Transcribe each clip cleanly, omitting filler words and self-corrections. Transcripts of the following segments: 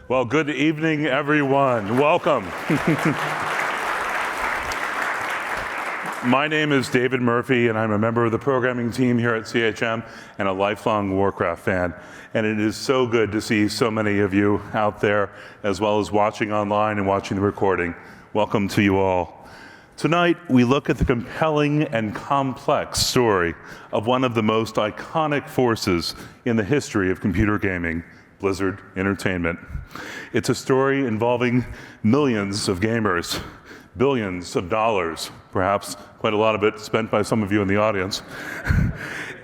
Well, good evening, everyone. Welcome. My name is David Murphy, and I'm a member of the programming team here at CHM and a lifelong Warcraft fan. And it is so good to see so many of you out there, as well as watching online and watching the recording. Welcome to you all. Tonight, we look at the compelling and complex story of one of the most iconic forces in the history of computer gaming, Blizzard Entertainment. It's a story involving millions of gamers, billions of dollars, perhaps quite a lot of it spent by some of you in the audience,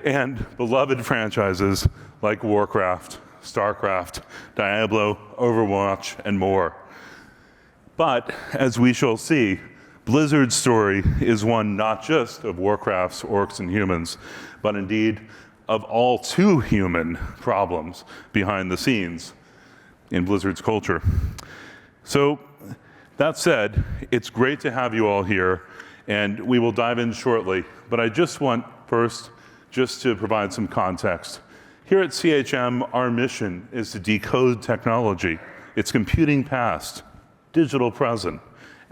and beloved franchises like Warcraft, StarCraft, Diablo, Overwatch, and more. But as we shall see, Blizzard's story is one not just of Warcraft's orcs and humans, but indeed of all too human problems behind the scenes in Blizzard's culture. So that said, it's great to have you all here, and we will dive in shortly. But I just want first just to provide some context. Here at CHM, our mission is to decode technology, its computing past, digital present,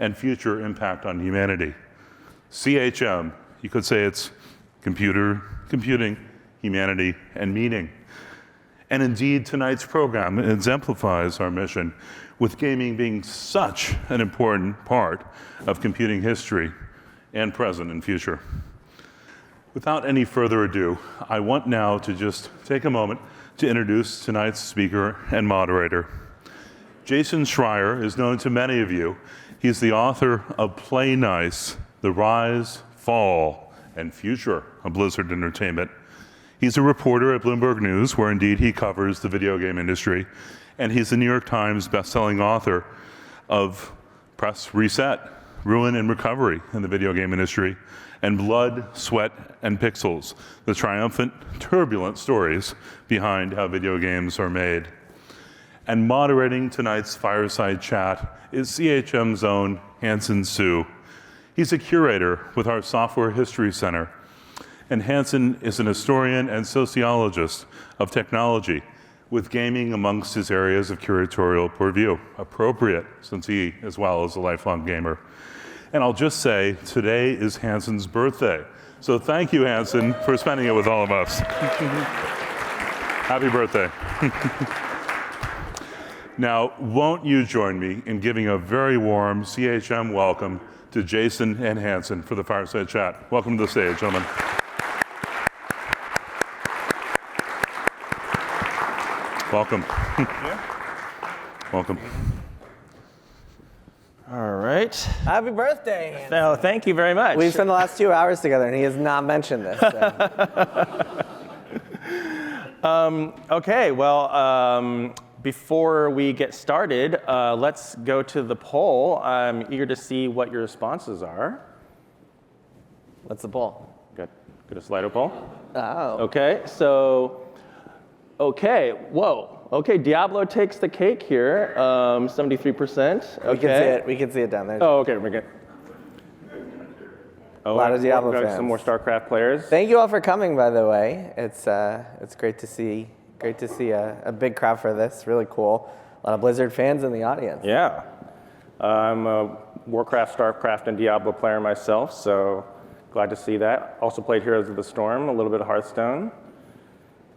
and future impact on humanity. CHM, you could say it's computing, humanity, and meaning. And indeed, tonight's program exemplifies our mission, with gaming being such an important part of computing history and present and future. Without any further ado, I want now to just take a moment to introduce tonight's speaker and moderator. Jason Schreier is known to many of you. He's the author of Play Nice, The Rise, Fall, and Future of Blizzard Entertainment. He's a reporter at Bloomberg News, where indeed he covers the video game industry, and he's the New York Times bestselling author of Press Reset, Ruin and Recovery in the Video Game Industry, and Blood, Sweat, and Pixels, the triumphant, turbulent stories behind how video games are made. And moderating tonight's fireside chat is CHM's own Hansen Su. He's a curator with our Software History Center. And Hansen is an historian and sociologist of technology, with gaming amongst his areas of curatorial purview, appropriate since he, as well, is a lifelong gamer. And I'll just say, today is Hansen's birthday. So thank you, Hansen, for spending it with all of us. Happy birthday. Now, won't you join me in giving a very warm CHM welcome to Jason and Hansen for the fireside chat. Welcome to the stage, gentlemen. Welcome. Welcome. All right. Happy birthday, Hansen. No, thank you very much. We've spent the last 2 hours together, and he has not mentioned this. So. Okay, well, before we get started, let's go to the poll. I'm eager to see what your responses are. What's the poll? Good. Go to Slido poll. Oh. Okay, so, whoa. Okay, Diablo takes the cake here, 73%. Okay. We can see it. We can see it down there. Oh, okay, we're good. A lot of Diablo we've got fans. Some more StarCraft players. Thank you all for coming, by the way. It's great to see. Great to see a big crowd for this. Really cool. A lot of Blizzard fans in the audience. Yeah. I'm a Warcraft, StarCraft, and Diablo player myself, so glad to see that. Also played Heroes of the Storm, a little bit of Hearthstone.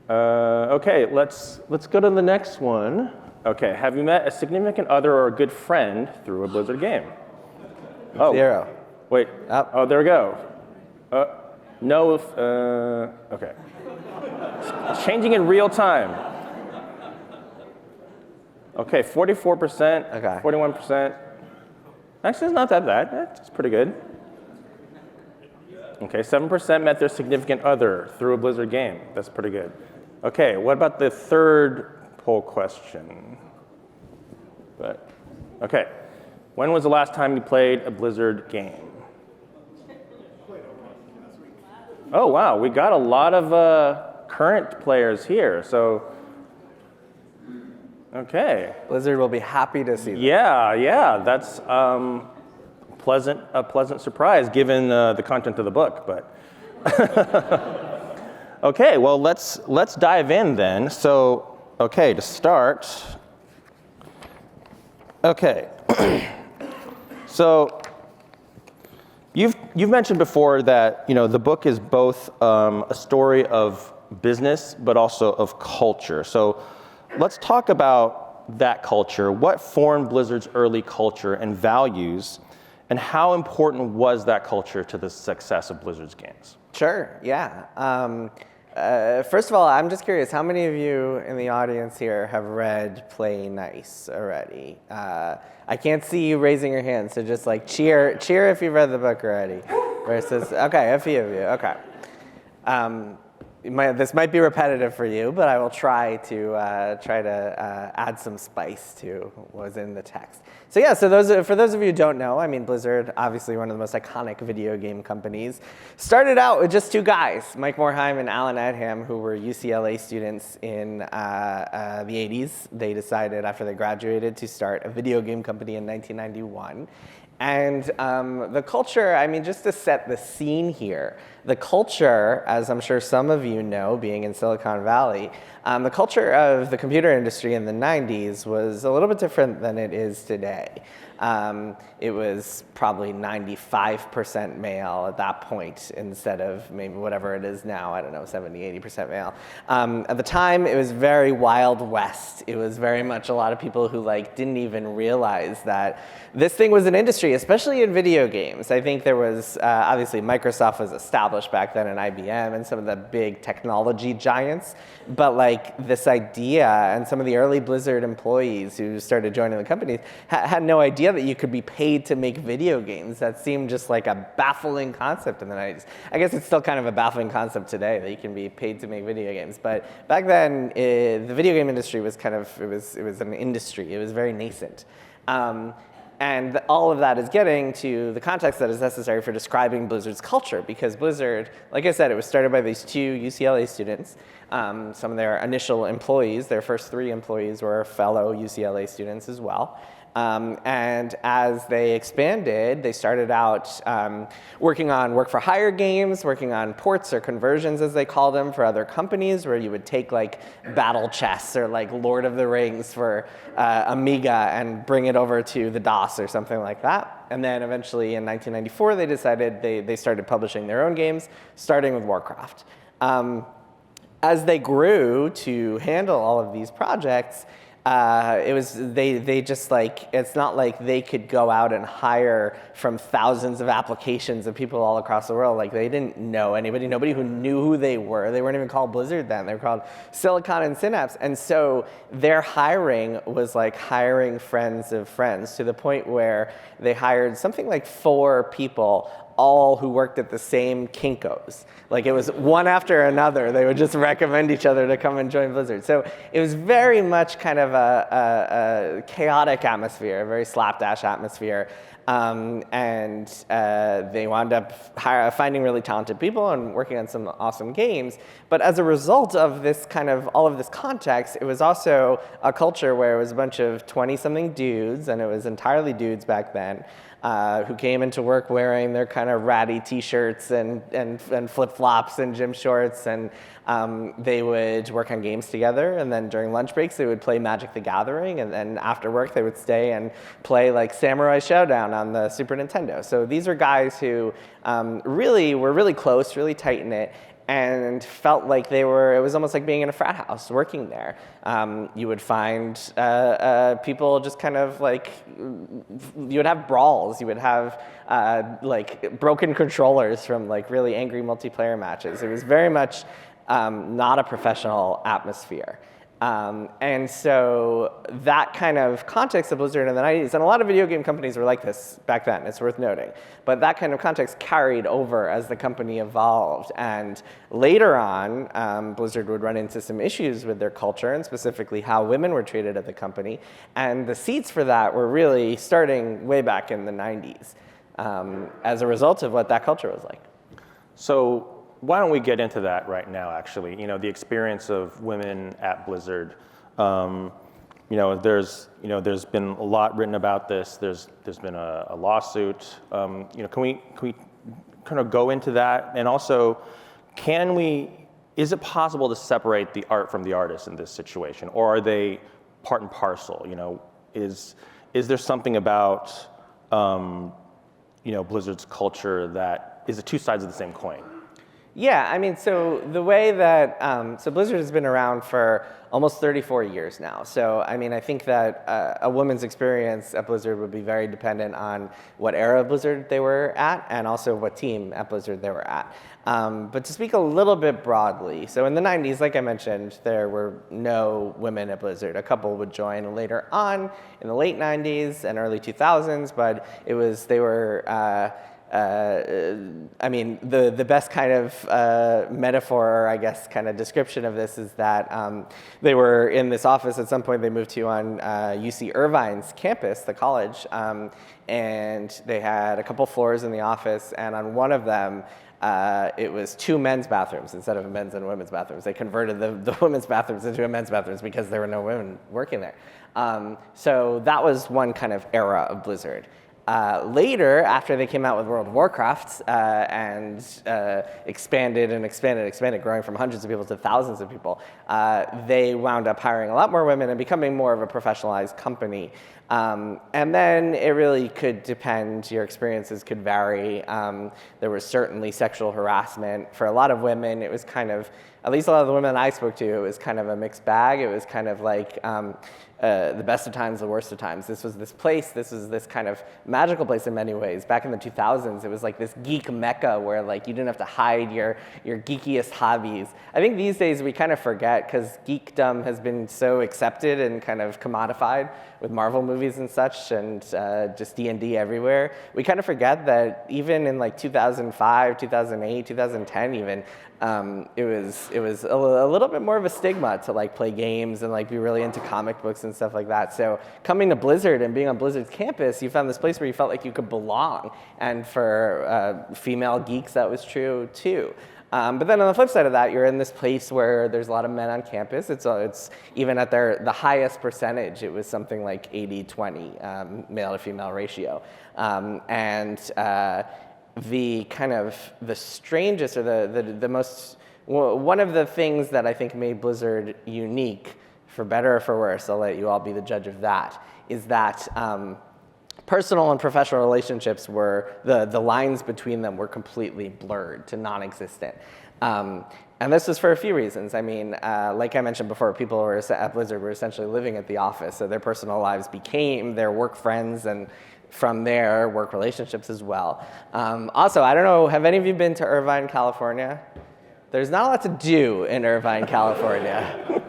Okay, let's go to the next one. Okay, have you met a significant other or a good friend through a Blizzard game? Oh. 0. Wait. Up. Oh, there we go. No. Okay. It's changing in real time. Okay, 44%. Okay. 41%. Actually, it's not that bad. It's pretty good. Okay, 7% met their significant other through a Blizzard game. That's pretty good. Okay, what about the third poll question? Okay, when was the last time you played a Blizzard game? Oh, wow, we got a lot of current players here, so, okay. Blizzard will be happy to see that. Yeah, that's a pleasant surprise given the content of the book, but. Okay, well, let's dive in then. So, okay, to start, Okay. So you've mentioned before that the book is both a story of business but also of culture. So let's talk about that culture. What formed Blizzard's early culture and values, and how important was that culture to the success of Blizzard's games? Sure, yeah. First of all, I'm just curious, how many of you in the audience here have read Play Nice already? I can't see you raising your hand, so just like cheer if you've read the book already. Versus, okay, a few of you, okay. This might be repetitive for you, but I will try to add some spice to what was in the text. So yeah, for those of you who don't know, I mean, Blizzard, obviously one of the most iconic video game companies, started out with just two guys, Mike Morhaime and Alan Adham, who were UCLA students in the 80s. They decided after they graduated to start a video game company in 1991. And the culture, I mean, just to set the scene here, the culture, as I'm sure some of you know, being in Silicon Valley, the culture of the computer industry in the 90s was a little bit different than it is today. It was probably 95% male at that point instead of maybe whatever it is now, I don't know, 70, 80% male. At the time, it was very Wild West. It was very much a lot of people who didn't even realize that this thing was an industry, especially in video games. I think there was, obviously Microsoft was established back then, and IBM and some of the big technology giants, but this idea, and some of the early Blizzard employees who started joining the company had no idea that you could be paid to make video games. That seemed just like a baffling concept in the 90s. I guess it's still kind of a baffling concept today that you can be paid to make video games. But back then, the video game industry was it was an industry. It was very nascent. And all of that is getting to the context that is necessary for describing Blizzard's culture, because Blizzard, like I said, it was started by these two UCLA students. Some of their initial employees, their first 3 employees, were fellow UCLA students as well. And as they expanded, they started out working on work-for-hire games, working on ports or conversions, as they called them, for other companies, where you would take Battle Chess or Lord of the Rings for Amiga and bring it over to the DOS or something like that. And then eventually in 1994, they decided they started publishing their own games, starting with Warcraft. As they grew to handle all of these projects, they just it's not like they could go out and hire from thousands of applications of people all across the world. They didn't know anybody, nobody who knew who they were. They weren't even called Blizzard then. They were called Silicon and Synapse. And so their hiring was hiring friends of friends, to the point where they hired something like 4 people, all who worked at the same Kinko's. It was one after another. They would just recommend each other to come and join Blizzard. So it was very much kind of a chaotic atmosphere, a very slapdash atmosphere. And they wound up finding really talented people and working on some awesome games. But as a result of this all of this context, it was also a culture where it was a bunch of 20-something dudes, and it was entirely dudes back then, who came into work wearing their kind of ratty t-shirts and flip-flops and gym shorts, and they would work on games together, and then during lunch breaks they would play Magic the Gathering, and then after work they would stay and play Samurai Showdown on the Super Nintendo. So these are guys who really were really close, really tight-knit, and felt like it was almost like being in a frat house working there. You would find people just kind of you would have brawls, you would have broken controllers from really angry multiplayer matches. It was very much not a professional atmosphere. And so that kind of context of Blizzard in the 90s, and a lot of video game companies were like this back then, it's worth noting, but that kind of context carried over as the company evolved. And later on, Blizzard would run into some issues with their culture, and specifically how women were treated at the company. And the seeds for that were really starting way back in the 90s as a result of what that culture was like. So why don't we get into that right now, actually? The experience of women at Blizzard. There's been a lot written about this. There's been a lawsuit. Can we kind of go into that? And also, is it possible to separate the art from the artist in this situation, or are they part and parcel? Is is there something about Blizzard's culture that is the two sides of the same coin? Yeah, I mean, so the way that, so Blizzard has been around for almost 34 years now. So, I mean, I think that a woman's experience at Blizzard would be very dependent on what era of Blizzard they were at and also what team at Blizzard they were at. But to speak a little bit broadly, so in the 90s, like I mentioned, there were no women at Blizzard. A couple would join later on in the late 90s and early 2000s, but they were, I mean, the best kind of metaphor, or I guess kind of description of this is that they were in this office at some point they moved to on UC Irvine's campus, the college, and they had a couple floors in the office, and on one of them, it was 2 men's bathrooms instead of men's and women's bathrooms. They converted the women's bathrooms into men's bathrooms because there were no women working there. So that was one kind of era of Blizzard. Later, after they came out with World of Warcraft and expanded, growing from hundreds of people to thousands of people, they wound up hiring a lot more women and becoming more of a professionalized company. And then it really could depend, your experiences could vary. There was certainly sexual harassment. For a lot of women, it was kind of, at least a lot of the women I spoke to, it was kind of a mixed bag. It was kind of like the best of times, the worst of times. This was this place, this was this kind of magical place in many ways. Back in the 2000s, it was like this geek mecca where like you didn't have to hide your geekiest hobbies. I think these days we kind of forget because geekdom has been so accepted and kind of commodified with Marvel movies and such and just D&D everywhere. We kind of forget that even in like 2005, 2008, 2010 even, it was a little bit more of a stigma to like play games and like be really into comic books and stuff like that. So coming to Blizzard and being on Blizzard's campus, you found this place where you felt like you could belong. And for female geeks, that was true too. But then on the flip side of that, you're in this place where there's a lot of men on campus. It's even at the highest percentage, it was something like 80-20 male to female ratio. The kind of the strangest or the most, one of the things that I think made Blizzard unique, for better or for worse, I'll let you all be the judge of that, is that personal and professional relationships were, the lines between them were completely blurred to non-existent. And this was for a few reasons. I mean, like I mentioned before, people who were at Blizzard were essentially living at the office, so their personal lives became their work friends, and from there, work relationships as well. Also, I don't know, have any of you been to Irvine, California? There's not a lot to do in Irvine, California.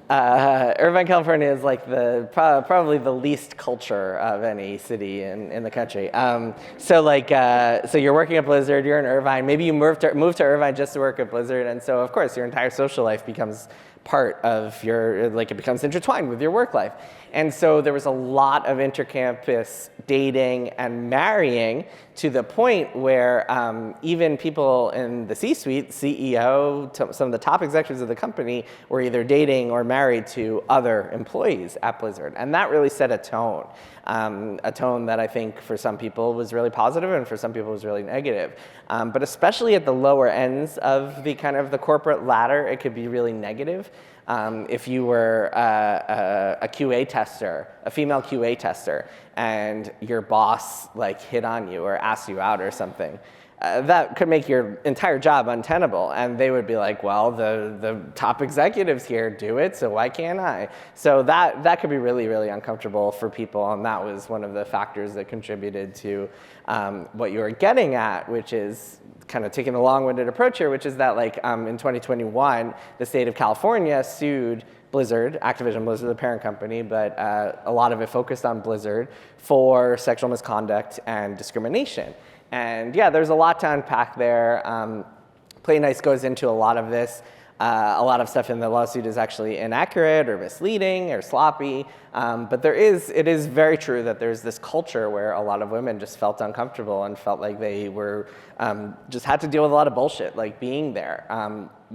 Irvine, California is like probably the least culture of any city in the country. So you're working at Blizzard, you're in Irvine, maybe you moved to Irvine just to work at Blizzard, and so of course your entire social life becomes part of your, like it becomes intertwined with your work life. And so there was a lot of intercampus dating and marrying to the point where even people in the C-suite, CEO, some of the top executives of the company were either dating or married to other employees at Blizzard. And that really set a tone that I think for some people was really positive and for some people was really negative. But especially at the lower ends of the kind of the corporate ladder, it could be really negative. If you were a QA tester, a female QA tester, and your boss like hit on you or asked you out or something, that could make your entire job untenable. And they would be like, well, the top executives here do it, so why can't I? So that could be really, really uncomfortable for people, and that was one of the factors that contributed to what you were getting at, which is kind of taking the long-winded approach here, which is that like in 2021, the state of California sued Blizzard, Activision, Blizzard, the parent company, but a lot of it focused on Blizzard for sexual misconduct and discrimination. And yeah, there's a lot to unpack there. Play Nice goes into a lot of this. A lot of stuff in the lawsuit is actually inaccurate or misleading or sloppy. But it is very true that there's this culture where a lot of women just felt uncomfortable and felt like they were, just had to deal with a lot of bullshit, like being there.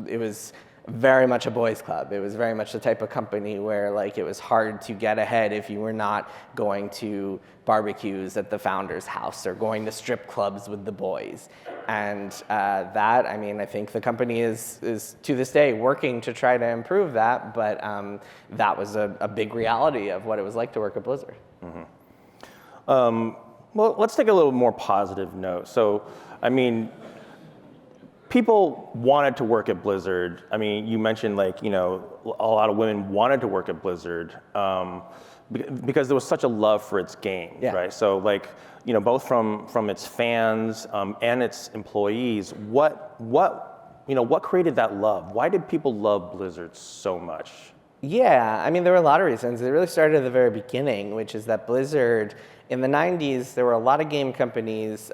It was very much a boys' club. It was very much the type of company where like it was hard to get ahead if you were not going to barbecues at the founder's house or going to strip clubs with the boys. And that, I mean, I think the company is to this day working to try to improve that, but that was a big reality of what it was like to work at Blizzard. Mm-hmm. Well, let's take a little more positive note. So, I mean, people wanted to work at Blizzard. I mean, you mentioned like, a lot of women wanted to work at Blizzard because there was such a love for its game, right? So like, both from its fans and its employees, what created that love? Why did people love Blizzard so much? Yeah, I mean, there were a lot of reasons. It really started at the very beginning, which is that Blizzard, in the 90s, there were a lot of game companies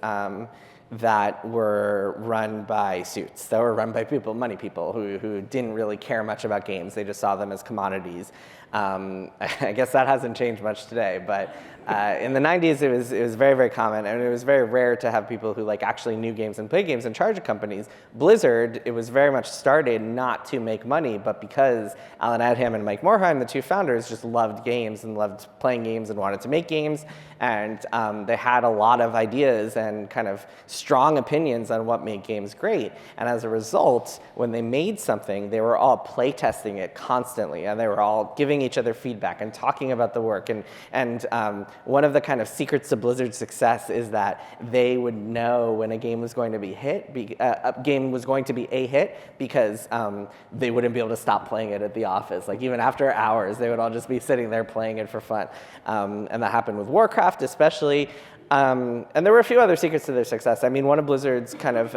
that were run by suits, that were run by money people who didn't really care much about games. They just saw them as commodities. I guess that hasn't changed much today, but in the 90s, it was very, very common, and it was very rare to have people who actually knew games and played games in charge of companies. Blizzard, it was very much started not to make money, but because Alan Adham and Mike Morhaime, the two founders, just loved games and loved playing games and wanted to make games, and they had a lot of ideas and kind of strong opinions on what made games great. And as a result, when they made something, they were all playtesting it constantly, and they were all giving each other feedback and talking about the work. And one of the kind of secrets to Blizzard's success is that they would know when a game was going to be a hit because they wouldn't be able to stop playing it at the office. Like even after hours, they would all just be sitting there playing it for fun. And that happened with Warcraft especially. And there were a few other secrets to their success. I mean, one of Blizzard's kind of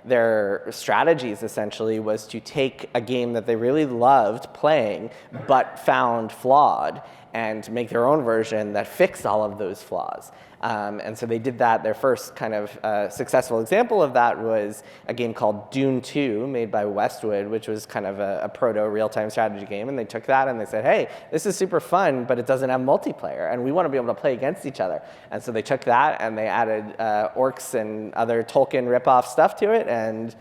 their strategies essentially was to take a game that they really loved playing but found flawed and make their own version that fixed all of those flaws. And so they did that. Their first kind of successful example of that was a game called Dune 2, made by Westwood, which was kind of a proto real-time strategy game. And they took that and they said, hey, this is super fun, but it doesn't have multiplayer, and we want to be able to play against each other. And so they took that and they added orcs and other Tolkien ripoff stuff to it, and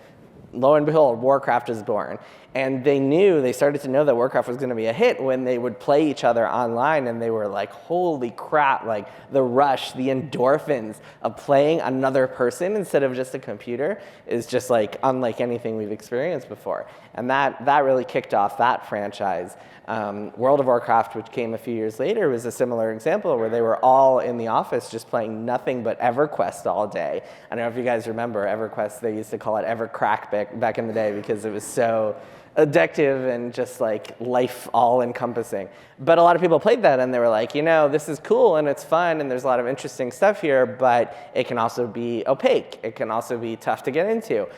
lo and behold, Warcraft is born. And they started to know that Warcraft was going to be a hit when they would play each other online, and they were like, holy crap, like the rush, the endorphins of playing another person instead of just a computer is just like unlike anything we've experienced before. And that really kicked off that franchise. World of Warcraft, which came a few years later, was a similar example where they were all in the office just playing nothing but EverQuest all day. I don't know if you guys remember EverQuest. They used to call it EverCrack back in the day because it was so addictive and just like life all encompassing. But a lot of people played that and they were like, this is cool and it's fun and there's a lot of interesting stuff here, but it can also be opaque. It can also be tough to get into.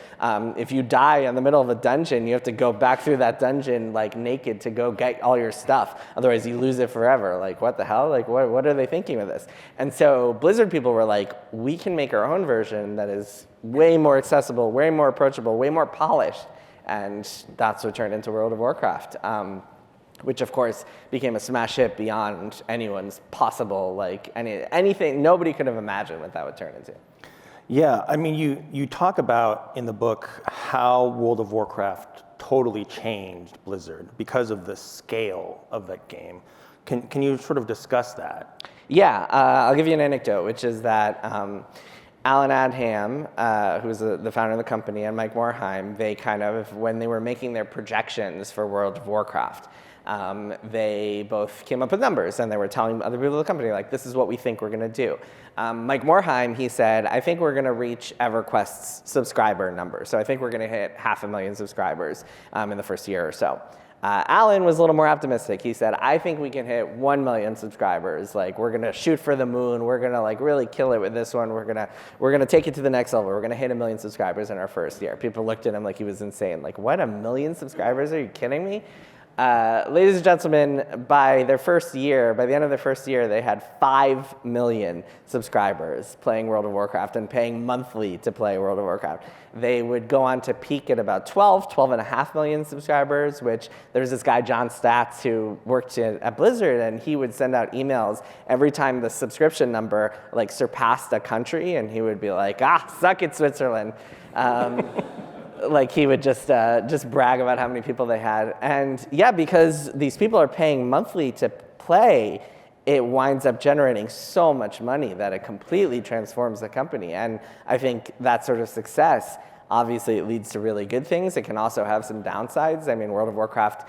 If you die in the middle of a dungeon, you have to go back through that dungeon like naked to go get all your stuff. Otherwise you lose it forever. Like, what the hell? Like, what are they thinking with this? And so Blizzard people were like, we can make our own version that is way more accessible, way more approachable, way more polished. And that's what turned into World of Warcraft, which of course became a smash hit beyond anyone's possible, anything, nobody could have imagined what that would turn into. Yeah, I mean, you talk about in the book how World of Warcraft totally changed Blizzard because of the scale of that game. Can you sort of discuss that? Yeah, I'll give you an anecdote, which is that Alan Adham, who was the founder of the company, and Mike Morhaime, they kind of, when they were making their projections for World of Warcraft, they both came up with numbers, and they were telling other people in the company, like, this is what we think we're going to do. Mike Morhaime, he said, I think we're going to reach EverQuest's subscriber number. So I think we're going to hit 500,000 subscribers in the first year or so. Alan was a little more optimistic. He said, I think we can hit 1 million subscribers. Like, we're gonna shoot for the moon. We're gonna really kill it with this one. We're gonna take it to the next level. We're gonna hit 1 million subscribers in our first year. People looked at him like he was insane. Like, what, 1 million subscribers? Are you kidding me? Ladies and gentlemen, by the end of their first year, they had 5 million subscribers playing World of Warcraft and paying monthly to play World of Warcraft. They would go on to peak at about 12.5 million subscribers, which there's this guy, John Statz, who worked at Blizzard, and he would send out emails every time the subscription number surpassed a country, and he would be like, suck it, Switzerland. Like, he would just brag about how many people they had. And yeah, because these people are paying monthly to play, it winds up generating so much money that it completely transforms the company. And I think that sort of success obviously it leads to really good things. It can also have some downsides. I mean, World of Warcraft,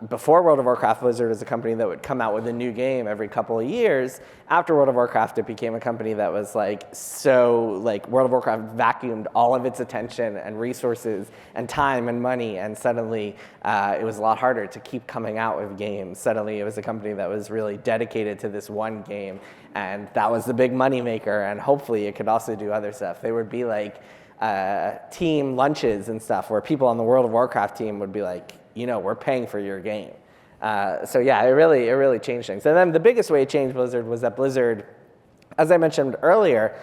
before World of Warcraft, Blizzard was a company that would come out with a new game every couple of years. After World of Warcraft, it became a company that was World of Warcraft vacuumed all of its attention and resources and time and money, and suddenly it was a lot harder to keep coming out with games. Suddenly it was a company that was really dedicated to this one game, and that was the big money maker, and hopefully it could also do other stuff. There would be team lunches and stuff where people on the World of Warcraft team would be like, we're paying for your game. So yeah, it really changed things. And then the biggest way it changed Blizzard was that Blizzard, as I mentioned earlier,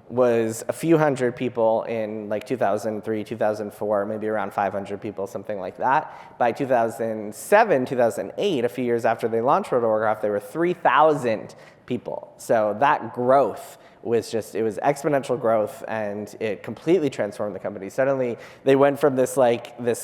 was a few hundred people in 2003, 2004, maybe around 500 people, something like that. By 2007, 2008, a few years after they launched World of Warcraft, there were 3,000 people. So that growth was it was exponential growth, and it completely transformed the company. Suddenly, they went from this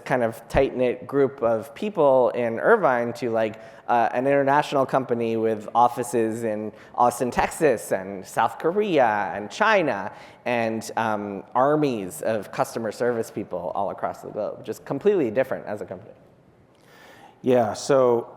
kind of tight-knit group of people in Irvine to an international company with offices in Austin, Texas, and South Korea, and China, and armies of customer service people all across the globe. Just completely different as a company. Yeah, so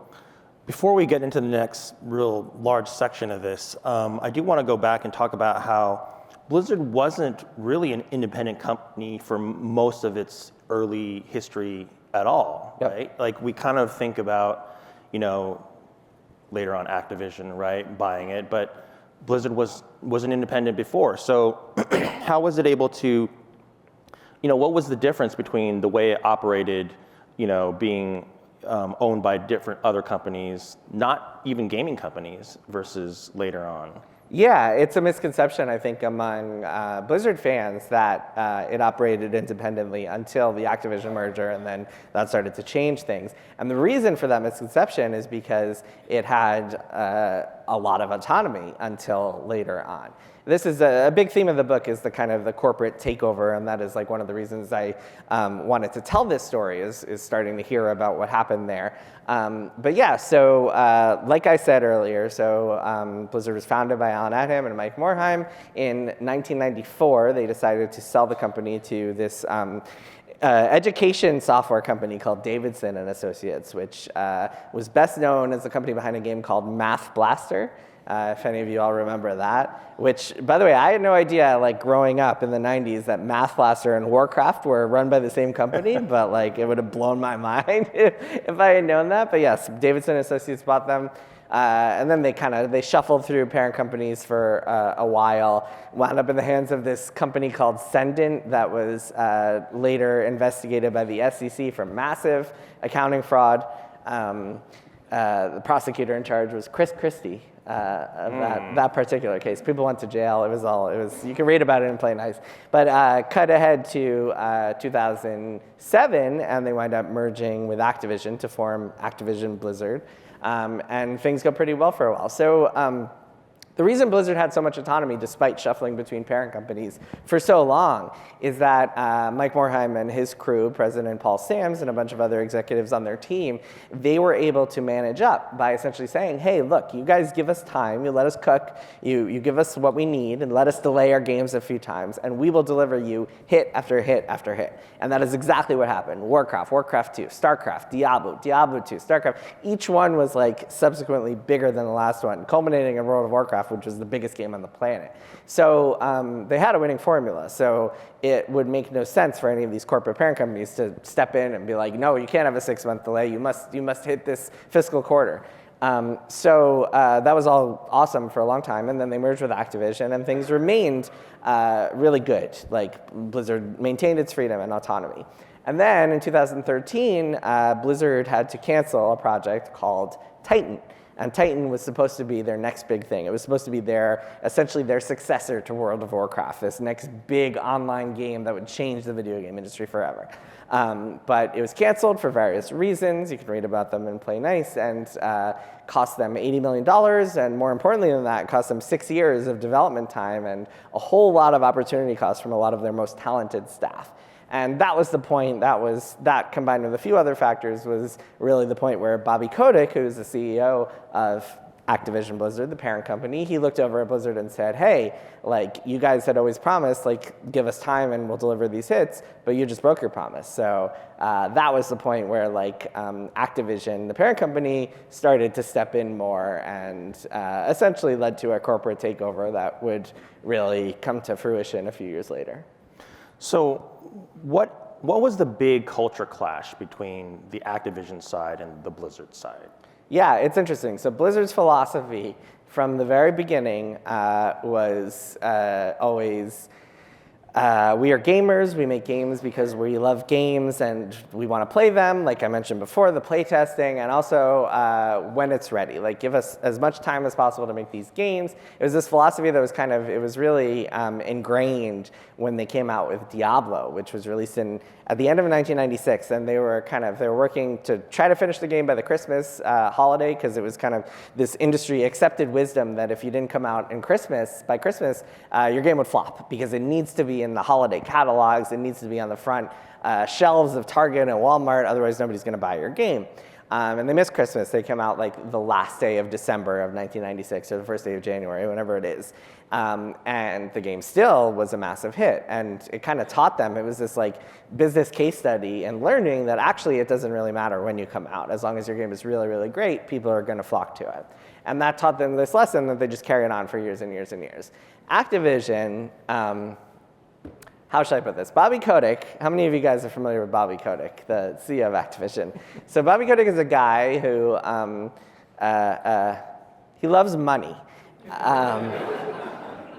before we get into the next real large section of this, I do want to go back and talk about how Blizzard wasn't really an independent company for most of its early history at all, right? Like, we kind of think about, later on Activision, right, buying it, but Blizzard wasn't independent before. So how was it able to, what was the difference between the way it operated, being owned by different other companies, not even gaming companies, versus later on? Yeah, it's a misconception, I think, among Blizzard fans that it operated independently until the Activision merger, and then that started to change things. And the reason for that misconception is because it had a lot of autonomy until later on. This is a big theme of the book, is the kind of the corporate takeover, and that is one of the reasons I wanted to tell this story, is starting to hear about what happened there. But yeah, so like I said earlier, Blizzard was founded by Alan Adham and Mike Morhaime. In 1994, they decided to sell the company to this education software company called Davidson and Associates, which was best known as the company behind a game called Math Blaster. If any of you all remember that, which, by the way, I had no idea, growing up in the 90s, that Math Blaster and Warcraft were run by the same company, but it would have blown my mind if I had known that. But yes, Davidson Associates bought them, and then they shuffled through parent companies for a while, wound up in the hands of this company called Sendint that was later investigated by the SEC for massive accounting fraud. The prosecutor in charge was Chris Christie. Of that particular case. People went to jail. You can read about it and play nice. But cut ahead to 2007, and they wind up merging with Activision to form Activision Blizzard. And things go pretty well for a while. So the reason Blizzard had so much autonomy, despite shuffling between parent companies for so long, is that Mike Morhaime and his crew, President Paul Sams and a bunch of other executives on their team, they were able to manage up by essentially saying, hey, look, you guys give us time, you let us cook, you give us what we need, and let us delay our games a few times, and we will deliver you hit after hit after hit. And that is exactly what happened. Warcraft, Warcraft 2, StarCraft, Diablo, Diablo 2, StarCraft. Each one was subsequently bigger than the last one, culminating in World of Warcraft, which was the biggest game on the planet. So they had a winning formula. So it would make no sense for any of these corporate parent companies to step in and be like, no, you can't have a 6-month delay. You must hit this fiscal quarter. So that was all awesome for a long time. And then they merged with Activision, and things remained really good. Blizzard maintained its freedom and autonomy. And then in 2013, Blizzard had to cancel a project called Titan. And Titan was supposed to be their next big thing. It was supposed to be essentially their successor to World of Warcraft, this next big online game that would change the video game industry forever. But it was canceled for various reasons. You can read about them in Play Nice, and cost them $80 million. And more importantly than that, it cost them 6 years of development time and a whole lot of opportunity costs from a lot of their most talented staff. And that was the point. That combined with a few other factors was really the point where Bobby Kotick, who was the CEO of Activision Blizzard, the parent company, he looked over at Blizzard and said, hey, like, you guys had always promised, like, give us time and we'll deliver these hits, but you just broke your promise. So that was the point where, like, Activision, the parent company, started to step in more and essentially led to a corporate takeover that would really come to fruition a few years later. So what was the big culture clash between the Activision side and the Blizzard side? Yeah, it's interesting. So Blizzard's philosophy from the very beginning was always, we are gamers, we make games because we love games and we want to play them, like I mentioned before, the play testing, and also when it's ready. Like, give us as much time as possible to make these games. It was this philosophy that was kind of, it was really ingrained when they came out with Diablo, which was released at the end of 1996, and they were working to try to finish the game by the Christmas holiday, because it was kind of this industry accepted wisdom that if you didn't come out by Christmas, your game would flop, because it needs to be in the holiday catalogs, it needs to be on the front shelves of Target and Walmart, otherwise nobody's gonna buy your game. And they missed Christmas. They came out like the last day of December of 1996 or the first day of January, whenever it is. And the game still was a massive hit. And it kind of taught them, it was this like business case study and learning that actually it doesn't really matter when you come out. As long as your game is really, really great, people are gonna flock to it. And that taught them this lesson that they just carried on for years and years and years. Activision, how should I put this? Bobby Kotick, how many of you guys are familiar with Bobby Kotick, the CEO of Activision? So Bobby Kotick is a guy who, he loves money.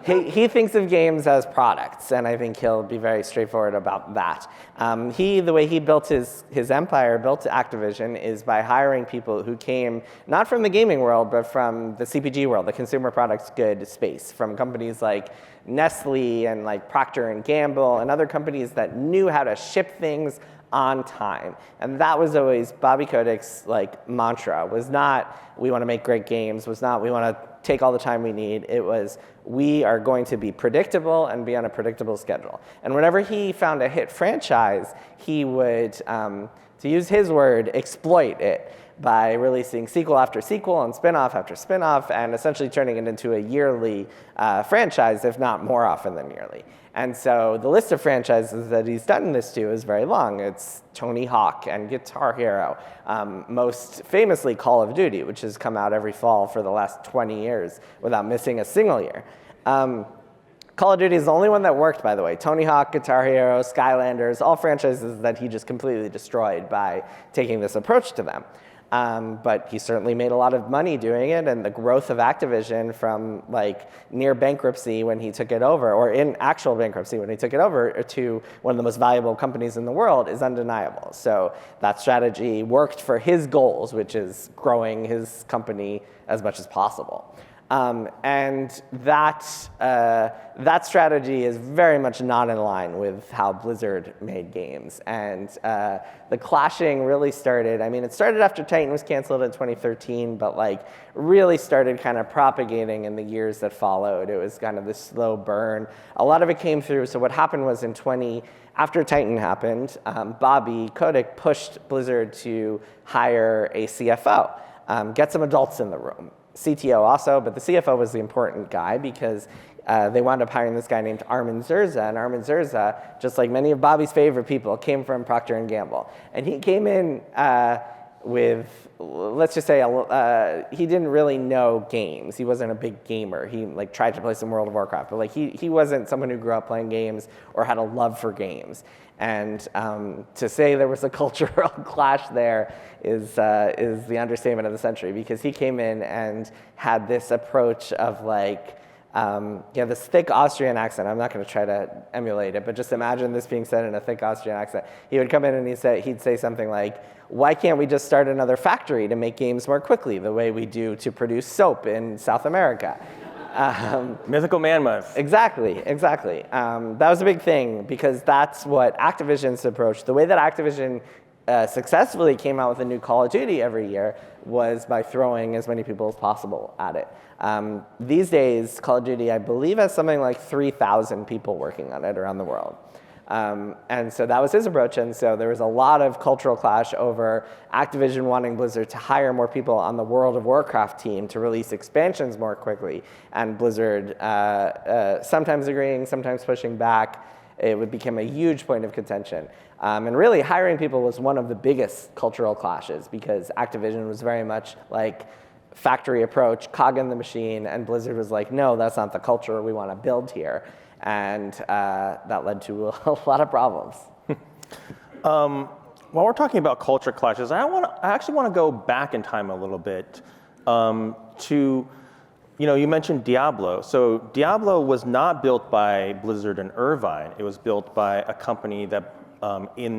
He thinks of games as products, and I think he'll be very straightforward about that. The way he built his empire, built Activision, is by hiring people who came not from the gaming world, but from the CPG world, the consumer products good space, from companies like Nestle and like Procter & Gamble and other companies that knew how to ship things on time. And that was always Bobby Kotick's like mantra, was not we want to make great games, was not we want to take all the time we need. It was we are going to be predictable and be on a predictable schedule. And whenever he found a hit franchise, he would, to use his word, exploit it by releasing sequel after sequel and spin-off after spin-off and essentially turning it into a yearly franchise, if not more often than yearly. And so the list of franchises that he's done this to is very long. It's Tony Hawk and Guitar Hero, most famously Call of Duty, which has come out every fall for the last 20 years without missing a single year. Call of Duty is the only one that worked, by the way. Tony Hawk, Guitar Hero, Skylanders, all franchises that he just completely destroyed by taking this approach to them. But he certainly made a lot of money doing it, and the growth of Activision from like near bankruptcy when he took it over, or in actual bankruptcy when he took it over, to one of the most valuable companies in the world is undeniable. So that strategy worked for his goals, which is growing his company as much as possible. And that strategy is very much not in line with how Blizzard made games. And the clashing really started, I mean, it started after Titan was canceled in 2013, but like really started kind of propagating in the years that followed. It was kind of this slow burn. A lot of it came through, so what happened was after Titan happened, Bobby Kotick pushed Blizzard to hire a CFO, get some adults in the room. CTO also, but the CFO was the important guy because they wound up hiring this guy named Armin Zerza, and Armin Zerza, just like many of Bobby's favorite people, came from Procter & Gamble. And he came in with, let's just say, he didn't really know games. He wasn't a big gamer. He like tried to play some World of Warcraft, but like he wasn't someone who grew up playing games or had a love for games. And to say there was a cultural clash there is the understatement of the century, because he came in and had this approach of like, this thick Austrian accent. I'm not going to try to emulate it, but just imagine this being said in a thick Austrian accent. He would come in and he'd say something like, why can't we just start another factory to make games more quickly, the way we do to produce soap in South America? Mythical man month. Exactly. That was a big thing, because that's what Activision's approach, the way that Activision successfully came out with a new Call of Duty every year was by throwing as many people as possible at it. These days, Call of Duty, I believe, has something like 3,000 people working on it around the world. And so that was his approach. And so there was a lot of cultural clash over Activision wanting Blizzard to hire more people on the World of Warcraft team to release expansions more quickly. And Blizzard sometimes agreeing, sometimes pushing back. It would become a huge point of contention. And really, hiring people was one of the biggest cultural clashes because Activision was very much like factory approach, cog in the machine, and Blizzard was like, no, that's not the culture we want to build here. And that led to a lot of problems. While we're talking about culture clashes, I actually want to go back in time a little bit to, you mentioned Diablo. So Diablo was not built by Blizzard in Irvine. It was built by a company that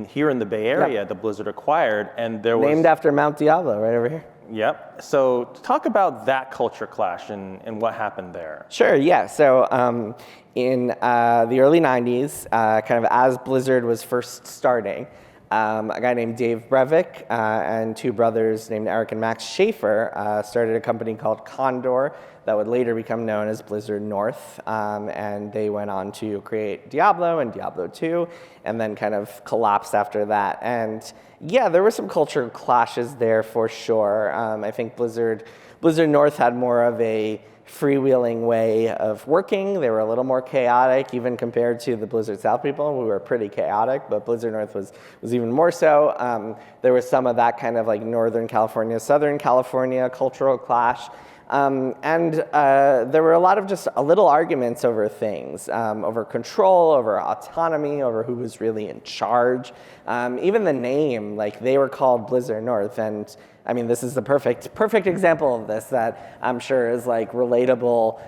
here in the Bay Area that Blizzard acquired, and there was named after Mount Diablo right over here. Yep. So talk about that culture clash and what happened there. Sure, yeah. So in the early 90s, kind of as Blizzard was first starting, a guy named Dave Brevik and two brothers named Eric and Max Schaefer started a company called Condor that would later become known as Blizzard North. And they went on to create Diablo and Diablo 2, and then kind of collapsed after that. And yeah, there were some culture clashes there for sure. I think Blizzard North had more of a freewheeling way of working. They were a little more chaotic, even compared to the Blizzard South people, who were pretty chaotic, but Blizzard North was even more so. There was some of that kind of like Northern California, Southern California cultural clash. And there were a lot of just little arguments over things, over control, over autonomy, over who was really in charge. Even the name, like they were called Blizzard North, and I mean, this is the perfect example of this that I'm sure is like relatable.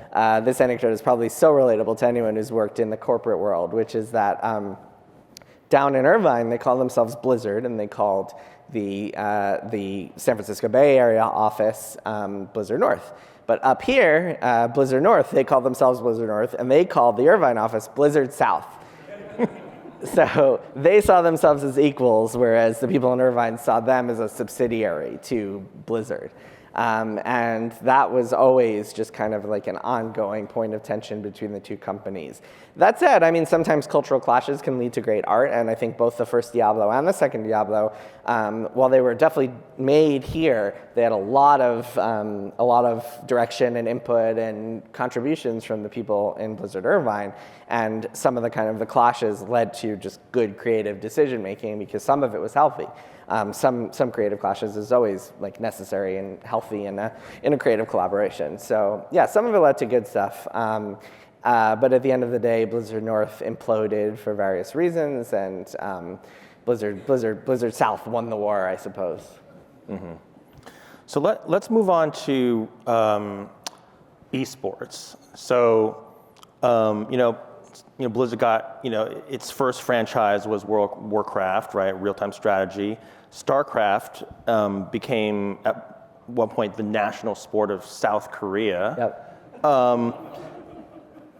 This anecdote is probably so relatable to anyone who's worked in the corporate world, which is that down in Irvine, they call themselves Blizzard, and they called the San Francisco Bay Area office Blizzard North. But up here, Blizzard North, they call themselves Blizzard North, and they called the Irvine office Blizzard South. So they saw themselves as equals, whereas the people in Irvine saw them as a subsidiary to Blizzard. And that was always just kind of like an ongoing point of tension between the two companies. That said, I mean, sometimes cultural clashes can lead to great art, and I think both the first Diablo and the second Diablo, while they were definitely made here, they had a lot of direction and input and contributions from the people in Blizzard Irvine, and some of the kind of the clashes led to just good creative decision making because some of it was healthy. Some creative clashes is always like necessary and healthy in a creative collaboration. So yeah, some of it led to good stuff. But at the end of the day, Blizzard North imploded for various reasons, and Blizzard South won the war, I suppose. Mm-hmm. So let's move on to esports. So Blizzard got its first franchise was World of Warcraft, right? Real-time strategy. StarCraft became at one point the national sport of South Korea. Yep.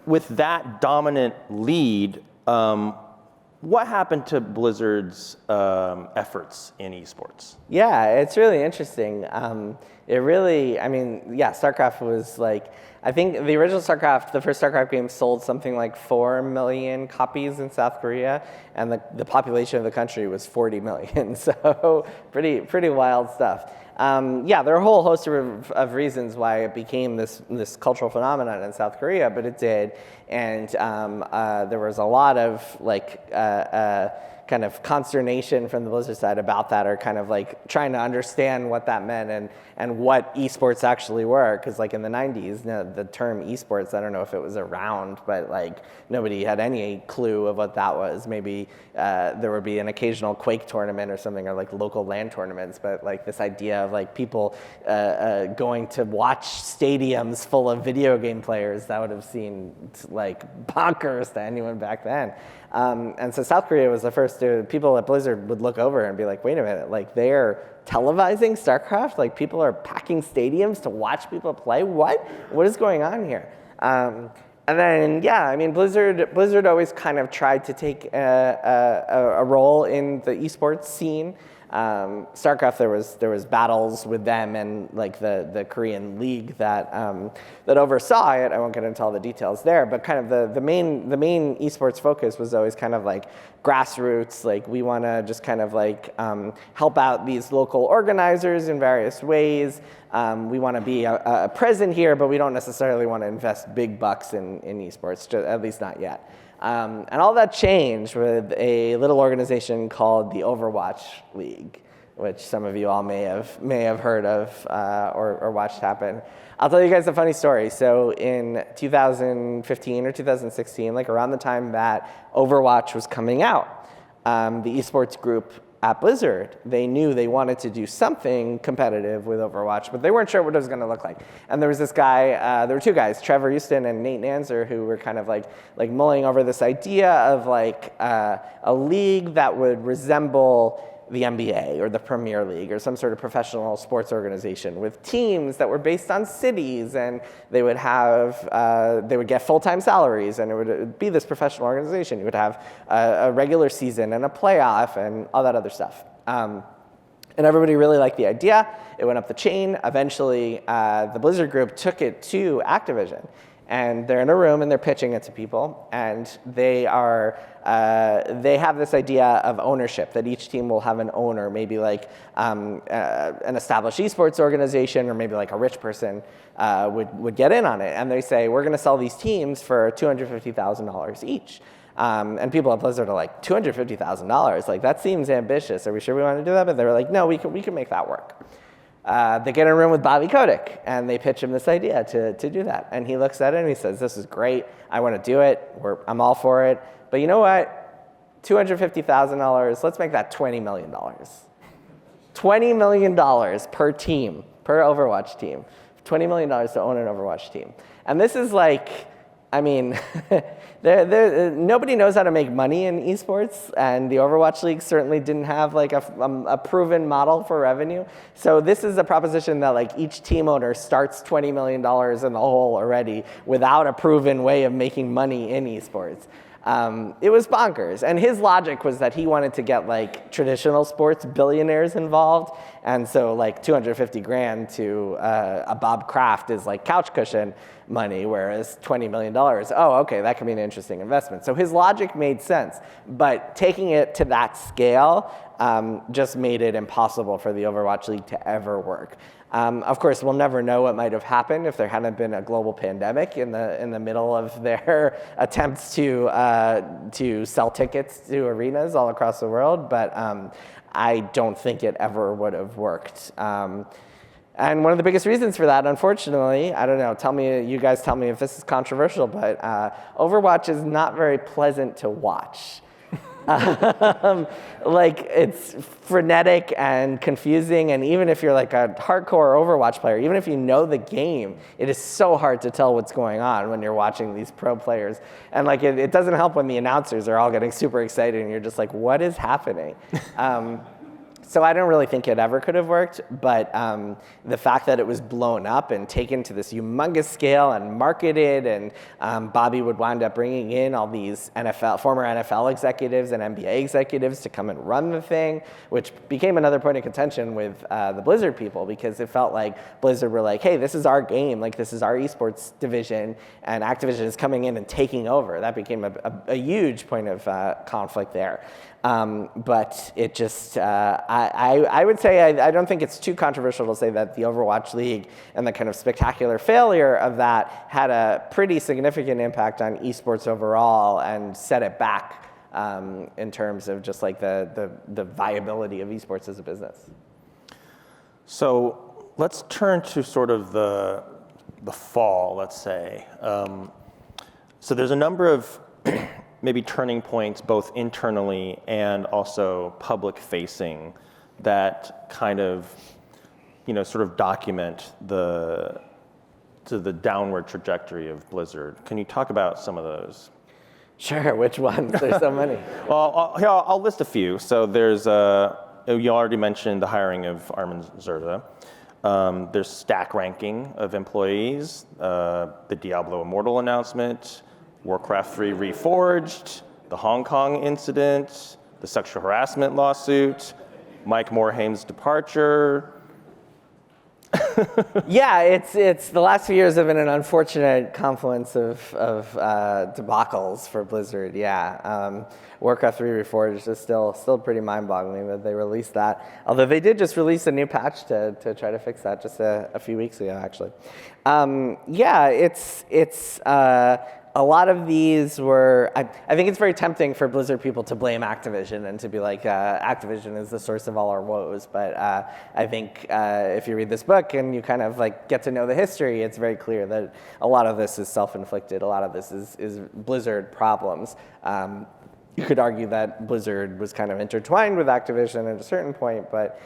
With that dominant lead, what happened to Blizzard's efforts in esports? Yeah, it's really interesting. StarCraft was like, I think the original StarCraft, the first StarCraft game sold something like 4 million copies in South Korea, and the population of the country was 40 million, so pretty wild stuff. There are a whole host of reasons why it became this cultural phenomenon in South Korea, but it did, and there was a lot of kind of consternation from the Blizzard side about that, or kind of like trying to understand what that meant and what esports actually were, because like in the 90s, the term esports, I don't know if it was around, but like nobody had any clue of what that was. Maybe there would be an occasional Quake tournament or something, or like local LAN tournaments, but like this idea of like people going to watch stadiums full of video game players, that would have seemed like bonkers to anyone back then. And so South Korea was the first people at Blizzard would look over and be like, wait a minute, like they're televising StarCraft? Like people are packing stadiums to watch people play? What is going on here? And then, Blizzard always kind of tried to take a role in the esports scene. StarCraft, there was battles with them and like the Korean league that that oversaw it. I won't get into all the details there, but kind of the main esports focus was always kind of like grassroots. Like we want to just kind of like help out these local organizers in various ways. We want to be present here, but we don't necessarily want to invest big bucks in esports, at least not yet. And all that changed with a little organization called the Overwatch League, which some of you all may have heard of or watched happen. I'll tell you guys a funny story. So in 2015 or 2016, like around the time that Overwatch was coming out, the esports group at Blizzard, they knew they wanted to do something competitive with Overwatch, but they weren't sure what it was going to look like. And there was this guy, there were two guys, Trevor Houston and Nate Nanzer, who were kind of like mulling over this idea of like a league that would resemble the NBA or the Premier League or some sort of professional sports organization with teams that were based on cities, and they would get full-time salaries, and it would be this professional organization. You would have a regular season and a playoff and all that other stuff. And everybody really liked the idea. It went up the chain. Eventually, the Blizzard group took it to Activision. And they're in a room and they're pitching it to people, and they have this idea of ownership, that each team will have an owner, maybe like an established esports organization, or maybe like a rich person would get in on it. And they say, we're going to sell these teams for $250,000 each. And people at Blizzard are like, $250,000? Like, that seems ambitious. Are we sure we want to do that? But they were like, no, we can make that work. They get in a room with Bobby Kotick, and they pitch him this idea to do that. And he looks at it and he says, this is great. I want to do it. I'm all for it. But you know what? $250,000, let's make that $20 million. $20 million per team, per Overwatch team. $20 million to own an Overwatch team. And this is like, I mean, nobody knows how to make money in esports, and the Overwatch League certainly didn't have like a proven model for revenue. So this is a proposition that like each team owner starts $20 million in the hole already without a proven way of making money in esports. It was bonkers. And his logic was that he wanted to get like traditional sports billionaires involved. And so like 250 grand to a Bob Kraft is like couch cushion money, whereas $20 million, oh, okay, that could be an interesting investment. So his logic made sense, but taking it to that scale just made it impossible for the Overwatch League to ever work. Of course, we'll never know what might have happened if there hadn't been a global pandemic in the middle of their attempts to sell tickets to arenas all across the world. But I don't think it ever would have worked. And one of the biggest reasons for that, unfortunately, I don't know, you guys tell me if this is controversial, but Overwatch is not very pleasant to watch. Like, it's frenetic and confusing, and even if you're like a hardcore Overwatch player, even if you know the game, it is so hard to tell what's going on when you're watching these pro players. And like, it doesn't help when the announcers are all getting super excited and you're just like, what is happening? So I don't really think it ever could have worked, but the fact that it was blown up and taken to this humongous scale and marketed, and Bobby would wind up bringing in all these former NFL executives and NBA executives to come and run the thing, which became another point of contention with the Blizzard people, because it felt like Blizzard were like, hey, this is our game, like this is our esports division, and Activision is coming in and taking over. That became a huge point of conflict there. But it just, I would say, I don't think it's too controversial to say that the Overwatch League and the kind of spectacular failure of that had a pretty significant impact on esports overall and set it back in terms of just like the viability of esports as a business. So let's turn to sort of the fall, let's say. So there's a number of maybe turning points both internally and also public facing that kind of, sort of document the downward trajectory of Blizzard. Can you talk about some of those? Sure, which ones? There's so many. Well, I'll list a few. So there's, you already mentioned the hiring of Armin Zerda. There's stack ranking of employees, the Diablo Immortal announcement, Warcraft 3 Reforged, the Hong Kong incident, the sexual harassment lawsuit, Mike Morhaime's departure. Yeah, it's the last few years have been an unfortunate confluence of debacles for Blizzard. Yeah, Warcraft 3 Reforged is still pretty mind-boggling that they released that. Although they did just release a new patch to try to fix that just a few weeks ago, actually. Yeah, it's a lot of these were, I think it's very tempting for Blizzard people to blame Activision and to be like, Activision is the source of all our woes. But I think if you read this book and you kind of like get to know the history, it's very clear that a lot of this is self-inflicted. A lot of this is Blizzard problems. You could argue that Blizzard was kind of intertwined with Activision at a certain point, but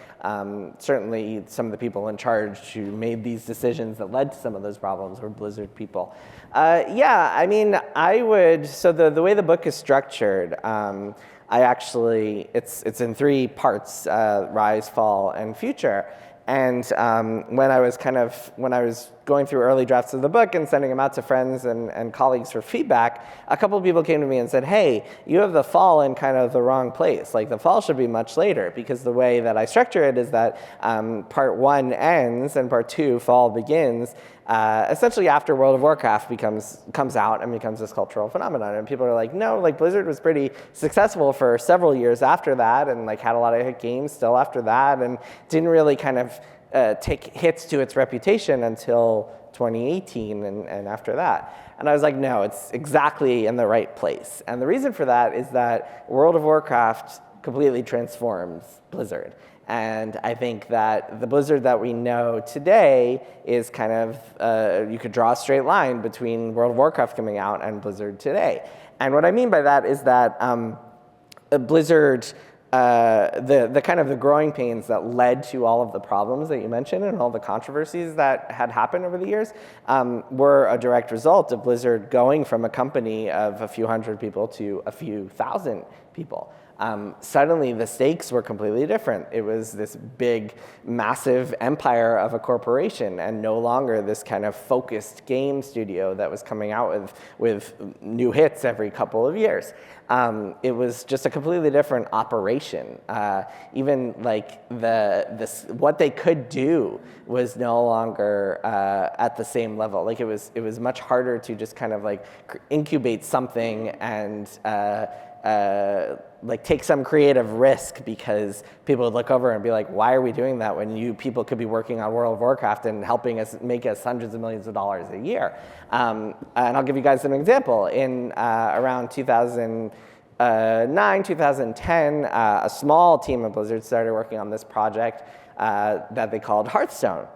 certainly some of the people in charge who made these decisions that led to some of those problems were Blizzard people. Yeah, I mean, I would, so the way the book is structured, I actually, it's in 3 parts, Rise, Fall, and Future. And when I was going through early drafts of the book and sending them out to friends and colleagues for feedback, a couple of people came to me and said, hey, you have the fall in kind of the wrong place. Like the fall should be much later, because the way that I structure it is that part 1 ends and part 2, fall, begins, essentially after World of Warcraft comes out and becomes this cultural phenomenon. And people are like, no, like Blizzard was pretty successful for several years after that, and like had a lot of hit games still after that, and didn't really kind of take hits to its reputation until 2018 and after that. And I was like, no, it's exactly in the right place. And the reason for that is that World of Warcraft completely transforms Blizzard. And I think that the Blizzard that we know today is kind of, you could draw a straight line between World of Warcraft coming out and Blizzard today. And what I mean by that is that Blizzard, the kind of the growing pains that led to all of the problems that you mentioned and all the controversies that had happened over the years were a direct result of Blizzard going from a company of a few hundred people to a few thousand people. Suddenly the stakes were completely different. It was this big, massive empire of a corporation and no longer this kind of focused game studio that was coming out with new hits every couple of years. It was just a completely different operation. Even like what they could do was no longer at the same level. Like it was much harder to just kind of like incubate something and like take some creative risk, because people would look over and be like, why are we doing that when you people could be working on World of Warcraft and helping us make us hundreds of millions of dollars a year? And I'll give you guys an example. In around 2009, 2010, a small team at Blizzard started working on this project that they called Hearthstone.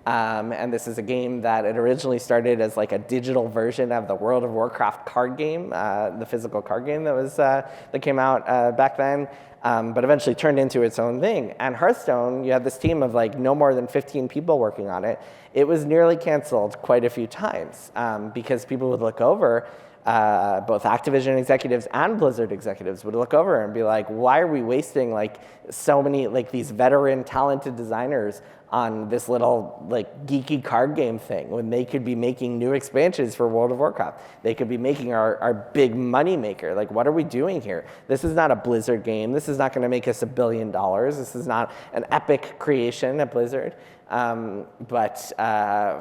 And this is a game that it originally started as like a digital version of the World of Warcraft card game, the physical card game that came out back then, but eventually turned into its own thing. And Hearthstone, you had this team of like no more than 15 people working on it. It was nearly canceled quite a few times because people would look over, both Activision executives and Blizzard executives would look over and be like, why are we wasting like so many like these veteran talented designers on this little like geeky card game thing when they could be making new expansions for World of Warcraft? They could be making our big money maker. Like, what are we doing here? This is not a Blizzard game. This is not going to make us $1 billion. This is not an epic creation at Blizzard. But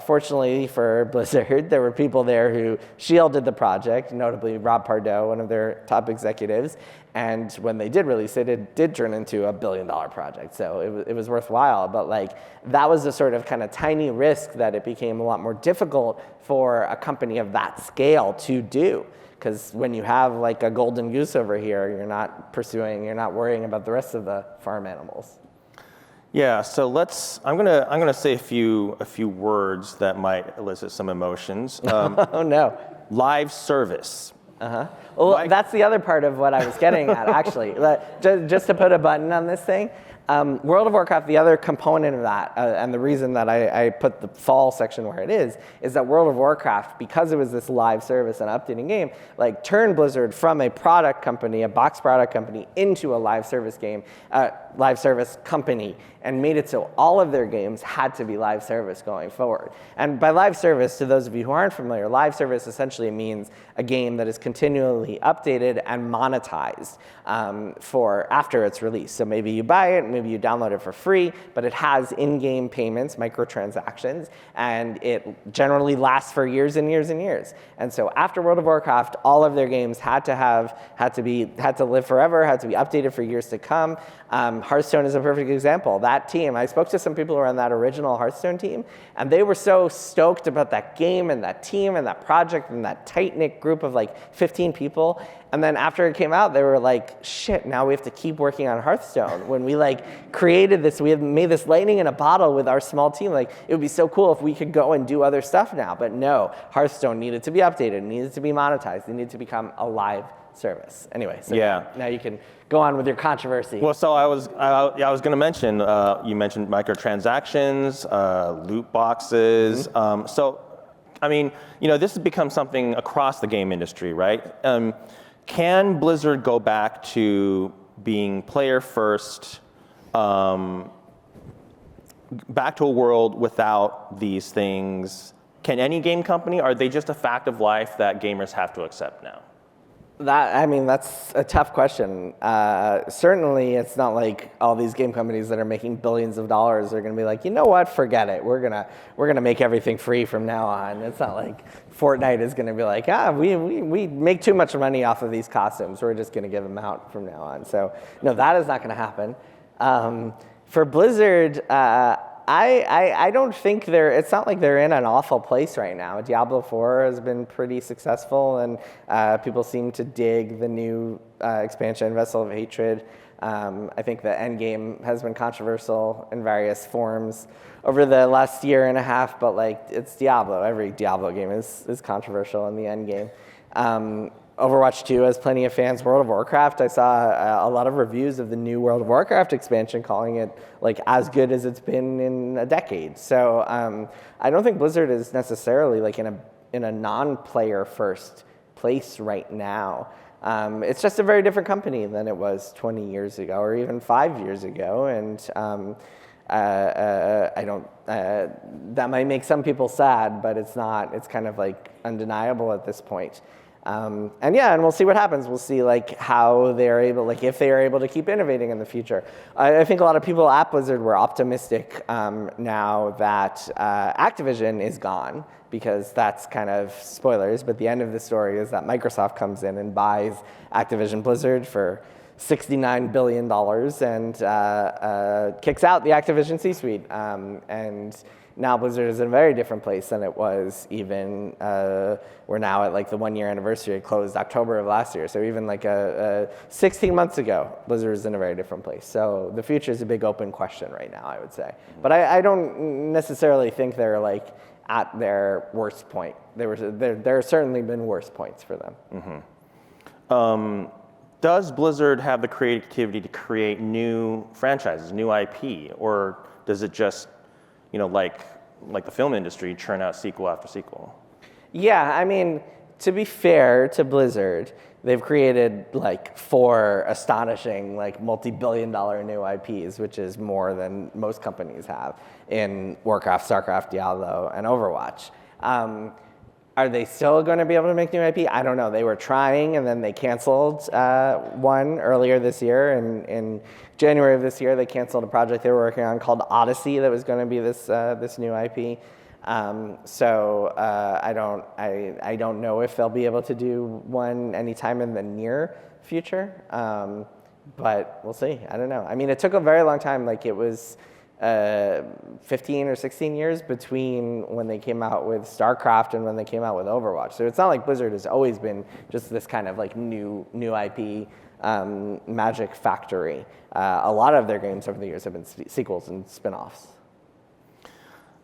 fortunately for Blizzard, there were people there who shielded the project, notably Rob Pardo, one of their top executives. And when they did release it, it did turn into a $1 billion project. So it was worthwhile. But like that was a sort of kind of tiny risk that it became a lot more difficult for a company of that scale to do. Because when you have like a golden goose over here, you're not worrying about the rest of the farm animals. Yeah, so I'm gonna say a few words that might elicit some emotions. Oh no. Live service. Uh-huh. Well, that's the other part of what I was getting at, actually. Just to put a button on this thing, World of Warcraft, the other component of that, and the reason that I put the fall section where it is that World of Warcraft, because it was this live service and updating game, like turned Blizzard from a product company, a box product company, into a live service company, and made it so all of their games had to be live service going forward. And by live service, to those of you who aren't familiar, live service essentially means a game that is continually updated and monetized for after its release. So maybe you buy it, maybe you download it for free, but it has in-game payments, microtransactions, and it generally lasts for years and years and years. And so after World of Warcraft, all of their games had to live forever, had to be updated for years to come. Hearthstone is a perfect example. That team, I spoke to some people who were on that original Hearthstone team, and they were so stoked about that game and that team and that project and that tight-knit group of like 15 people. And then after it came out, they were like, shit, now we have to keep working on Hearthstone. When we like created this, we had made this lightning in a bottle with our small team. Like, it would be so cool if we could go and do other stuff now. But no, Hearthstone needed to be updated, needed to be monetized, it needed to become a live service. Anyway, so now you can go on with your controversy. Well, so I was going to mention, you mentioned microtransactions, loot boxes. So, I mean, this has become something across the game industry, right? Can Blizzard go back to being player first, back to a world without these things? Can any game company? Are they just a fact of life that gamers have to accept now? That's a tough question. Certainly, it's not like all these game companies that are making billions of dollars are going to be like, you know what, forget it. We're gonna make everything free from now on. It's not like Fortnite is going to be like, we make too much money off of these costumes. We're just going to give them out from now on. So no, that is not going to happen. For Blizzard, I don't think it's not like they're in an awful place right now. Diablo 4 has been pretty successful, and people seem to dig the new expansion, Vessel of Hatred. I think the end game has been controversial in various forms over the last year and a half, but like, it's Diablo. Every Diablo game is controversial in the end game. Overwatch 2 has plenty of fans. World of Warcraft, I saw a lot of reviews of the new World of Warcraft expansion calling it like as good as it's been in a decade. So I don't think Blizzard is necessarily like in a non-player first place right now. It's just a very different company than it was 20 years ago or even 5 years ago. And that might make some people sad, but it's not. It's kind of like undeniable at this point. And we'll see what happens. We'll see like how they're able, like if they are able to keep innovating in the future. I think a lot of people at Blizzard were optimistic now that Activision is gone, because that's kind of spoilers, but the end of the story is that Microsoft comes in and buys Activision Blizzard for $69 billion and kicks out the Activision C-suite. And now Blizzard is in a very different place than it was even, we're now at like the 1 year anniversary. It closed October of last year. So even like 16 months ago, Blizzard is in a very different place. So the future is a big open question right now, I would say. But I don't necessarily think they're like at their worst point. There have certainly been worse points for them. Mm-hmm. Does Blizzard have the creativity to create new franchises, new IP, or does it just, like the film industry, churn out sequel after sequel? Yeah, I mean, to be fair to Blizzard, they've created like 4 astonishing, like multi-billion-dollar new IPs, which is more than most companies have in Warcraft, StarCraft, Diablo, and Overwatch. Are they still going to be able to make new IP? I don't know. They were trying, and then they canceled one earlier this year. In January of this year, they canceled a project they were working on called Odyssey that was going to be this new IP. So I don't know if they'll be able to do one anytime in the near future. But we'll see. I don't know. I mean, it took a very long time. Like, it was 15 or 16 years between when they came out with StarCraft and when they came out with Overwatch. So it's not like Blizzard has always been just this kind of like new IP magic factory. A lot of their games over the years have been sequels and spin-offs.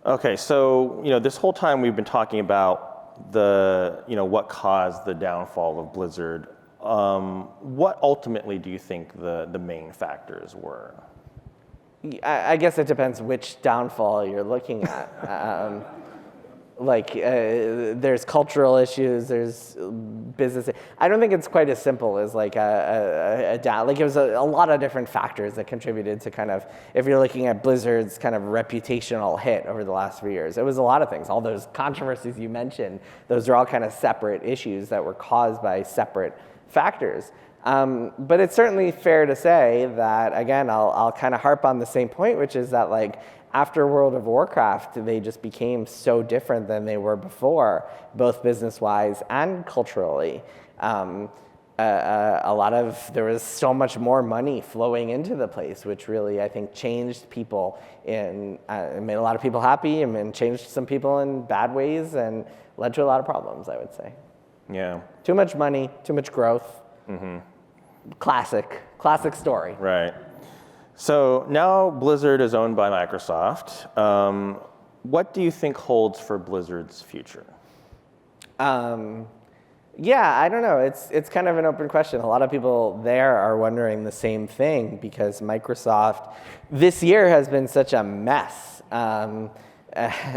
Okay, so this whole time we've been talking about what caused the downfall of Blizzard. What ultimately do you think the main factors were? I guess it depends which downfall you're looking at. There's cultural issues, there's business. I don't think it's quite as simple as like it was a lot of different factors that contributed to kind of, if you're looking at Blizzard's kind of reputational hit over the last 3 years, it was a lot of things. All those controversies you mentioned, those are all kind of separate issues that were caused by separate factors. But it's certainly fair to say that, again, I'll kind of harp on the same point, which is that like after World of Warcraft, they just became so different than they were before, both business-wise and culturally. There was so much more money flowing into the place, which really, I think, changed people it made a lot of people happy and changed some people in bad ways and led to a lot of problems, I would say. Yeah. Too much money, too much growth. Classic story. Right. So now Blizzard is owned by Microsoft. What do you think holds for Blizzard's future? Yeah, I don't know. It's kind of an open question. A lot of people there are wondering the same thing because Microsoft this year has been such a mess.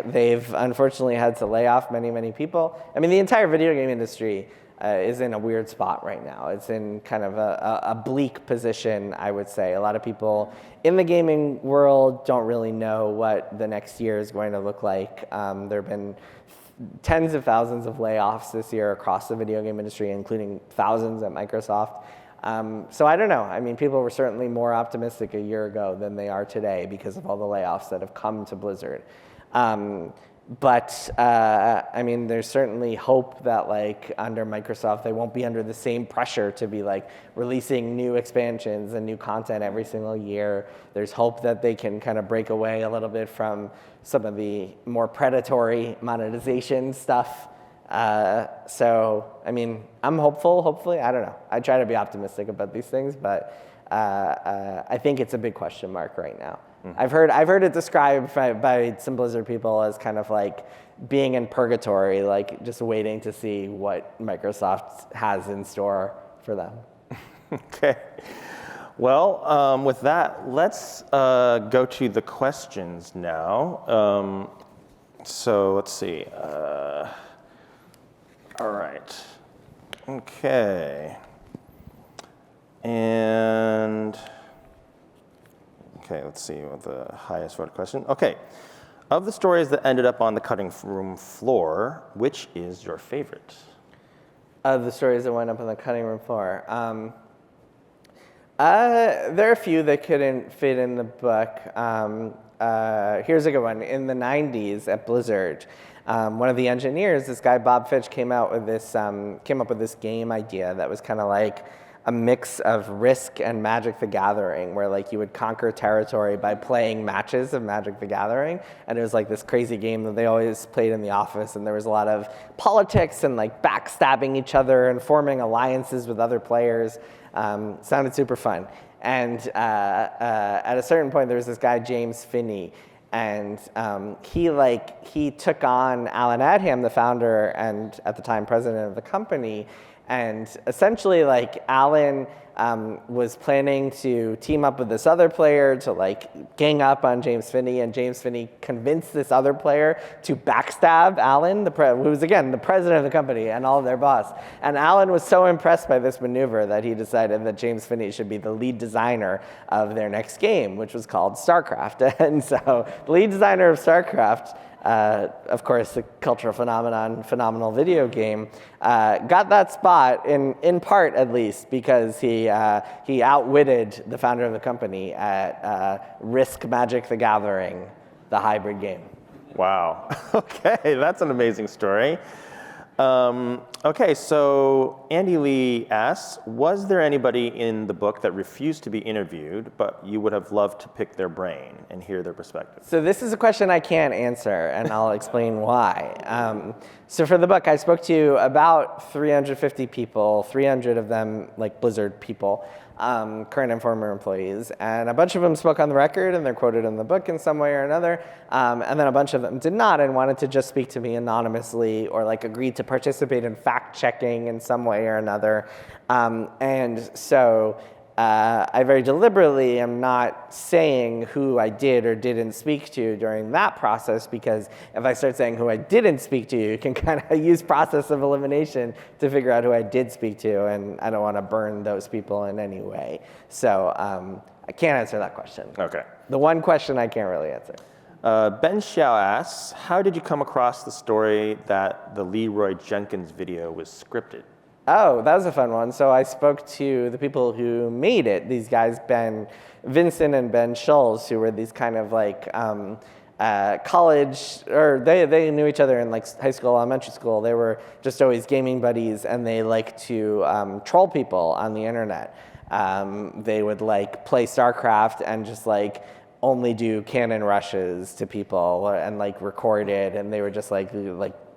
They've unfortunately had to lay off many, many people. I mean, the entire video game industry is in a weird spot right now. It's in kind of a bleak position, I would say. A lot of people in the gaming world don't really know what the next year is going to look like. There have been tens of thousands of layoffs this year across the video game industry, including thousands at Microsoft. So I don't know. I mean, people were certainly more optimistic a year ago than they are today because of all the layoffs that have come to Blizzard. But I mean, there's certainly hope that like under Microsoft, they won't be under the same pressure to be like releasing new expansions and new content every single year. There's hope that they can kind of break away a little bit from some of the more predatory monetization stuff. So, I mean, I'm hopeful, hopefully. I don't know. I try to be optimistic about these things, but I think it's a big question mark right now. I've heard it described by some Blizzard people as kind of like being in purgatory, like just waiting to see what Microsoft has in store for them. Okay. Well, with that, let's go to the questions now. So let's see. All right. Okay. And okay, let's see what the highest voted question. Okay. Of the stories that ended up on the cutting room floor, which is your favorite? Of the stories that went up on the cutting room floor. There are a few that couldn't fit in the book. Here's a good one. In the 90s at Blizzard, one of the engineers, this guy Bob Fitch, came up with this game idea that was kind of like a mix of Risk and Magic the Gathering, where like you would conquer territory by playing matches of Magic the Gathering. And it was like this crazy game that they always played in the office, and there was a lot of politics and like backstabbing each other and forming alliances with other players. Sounded super fun. And at a certain point, there was this guy, James Finney, and he took on Alan Adham, the founder and at the time president of the company. And essentially, like, Alan was planning to team up with this other player to, like, gang up on James Finney, and James Finney convinced this other player to backstab Alan, who was, again, the president of the company and all of their boss. And Alan was so impressed by this maneuver that he decided that James Finney should be the lead designer of their next game, which was called StarCraft. And so the lead designer of StarCraft, of course, a cultural phenomenal video game, got that spot in part at least because he outwitted the founder of the company at Risk Magic the Gathering, the hybrid game. Wow. Okay, that's an amazing story. Okay, so Andy Lee asks, was there anybody in the book that refused to be interviewed, but you would have loved to pick their brain and hear their perspective? So this is a question I can't answer, and I'll explain why. So for the book, I spoke to about 350 people, 300 of them like Blizzard people, current and former employees, and a bunch of them spoke on the record, and they're quoted in the book in some way or another, and then a bunch of them did not and wanted to just speak to me anonymously or like agreed to participate in fact-checking in some way or another. And so I very deliberately am not saying who I did or didn't speak to during that process, because if I start saying who I didn't speak to, you can kind of use process of elimination to figure out who I did speak to, and I don't want to burn those people in any way. So I can't answer that question. Okay. The one question I can't really answer. Ben Xiao asks, how did you come across the story that the Leroy Jenkins video was scripted? Oh, that was a fun one. So I spoke to the people who made it. These guys, Vincent and Ben Schulz, who were these kind of like college, or they knew each other in like high school, elementary school. They were just always gaming buddies, and they like to troll people on the internet. They would like play StarCraft and just like only do cannon rushes to people and like record it, and they were just like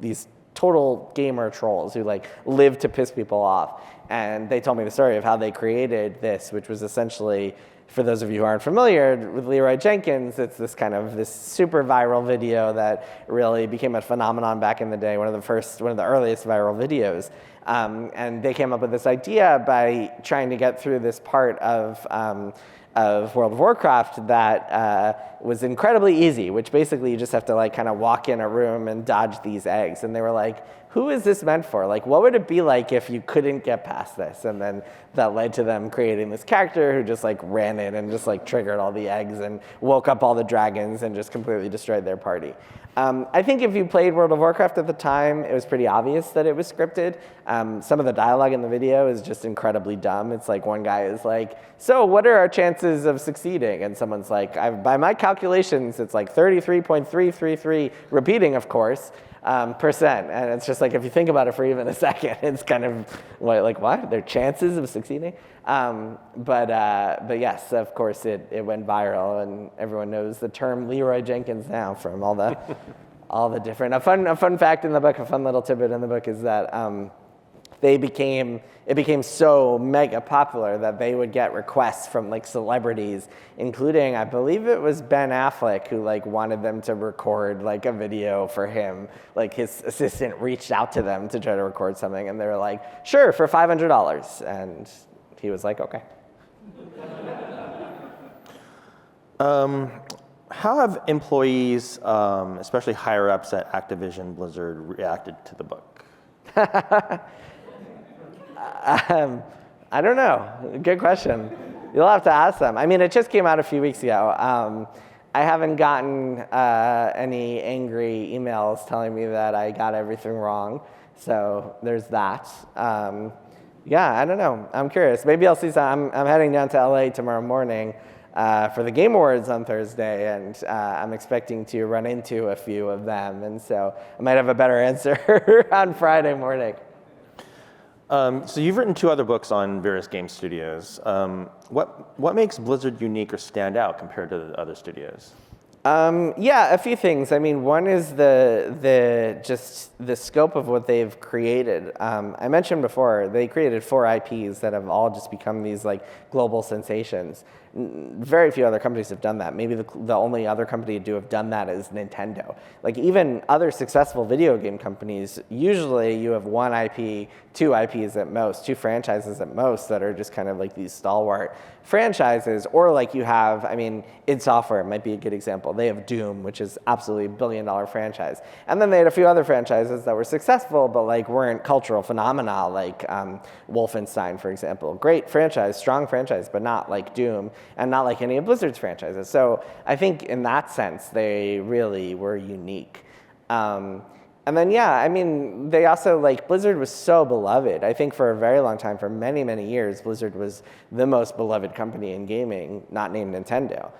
these total gamer trolls who like live to piss people off. And they told me the story of how they created this, which was essentially, for those of you who aren't familiar with Leroy Jenkins, it's this kind of this super viral video that really became a phenomenon back in the day, one of the earliest viral videos. And they came up with this idea by trying to get through this part of World of Warcraft that was incredibly easy, which basically you just have to like kind of walk in a room and dodge these eggs. And they were like, who is this meant for? Like, what would it be like if you couldn't get past this? And then that led to them creating this character who just like ran in and just like triggered all the eggs and woke up all the dragons and just completely destroyed their party. I think if you played World of Warcraft at the time, it was pretty obvious that it was scripted. Some of the dialogue in the video is just incredibly dumb. It's like one guy is like, so what are our chances of succeeding? And someone's like, by my calculations, it's like 33.333, repeating, of course, percent. And it's just like, if you think about it for even a second, it's kind of like, what? Their chances of succeeding? But yes, of course, it went viral, and everyone knows the term Leroy Jenkins now from all the different. A fun fact in the book, a fun little tidbit in the book is that it became so mega popular that they would get requests from like celebrities, including, I believe it was Ben Affleck, who like wanted them to record like a video for him. Like his assistant reached out to them to try to record something, and they were like, sure, for $500. And he was like, okay. How have employees, especially higher ups at Activision Blizzard, reacted to the book? I don't know. Good question. You'll have to ask them. I mean, it just came out a few weeks ago. I haven't gotten any angry emails telling me that I got everything wrong. So there's that. Yeah, I don't know. I'm curious. Maybe I'll see some. I'm heading down to LA tomorrow morning for the Game Awards on Thursday, and I'm expecting to run into a few of them. And so I might have a better answer on Friday morning. So you've written 2 other books on various game studios. What makes Blizzard unique or stand out compared to the other studios? Yeah, a few things. I mean, one is just the scope of what they've created. I mentioned before, they created 4 IPs that have all just become these like global sensations. Very few other companies have done that. Maybe the only other company to have done that is Nintendo. Like even other successful video game companies, usually you have 1 IP, 2 IPs at most, 2 franchises at most that are just kind of like these stalwart franchises. Or like you have, I mean, id Software might be a good example. They have Doom, which is absolutely a billion-dollar franchise. And then they had a few other franchises that were successful, but like weren't cultural phenomena, like Wolfenstein, for example. Great franchise, strong franchise, but not like Doom, and not like any of Blizzard's franchises. So I think in that sense, they really were unique. And then, yeah, I mean, they also, like, Blizzard was so beloved. I think for a very long time, for many, many years, Blizzard was the most beloved company in gaming, not named Nintendo.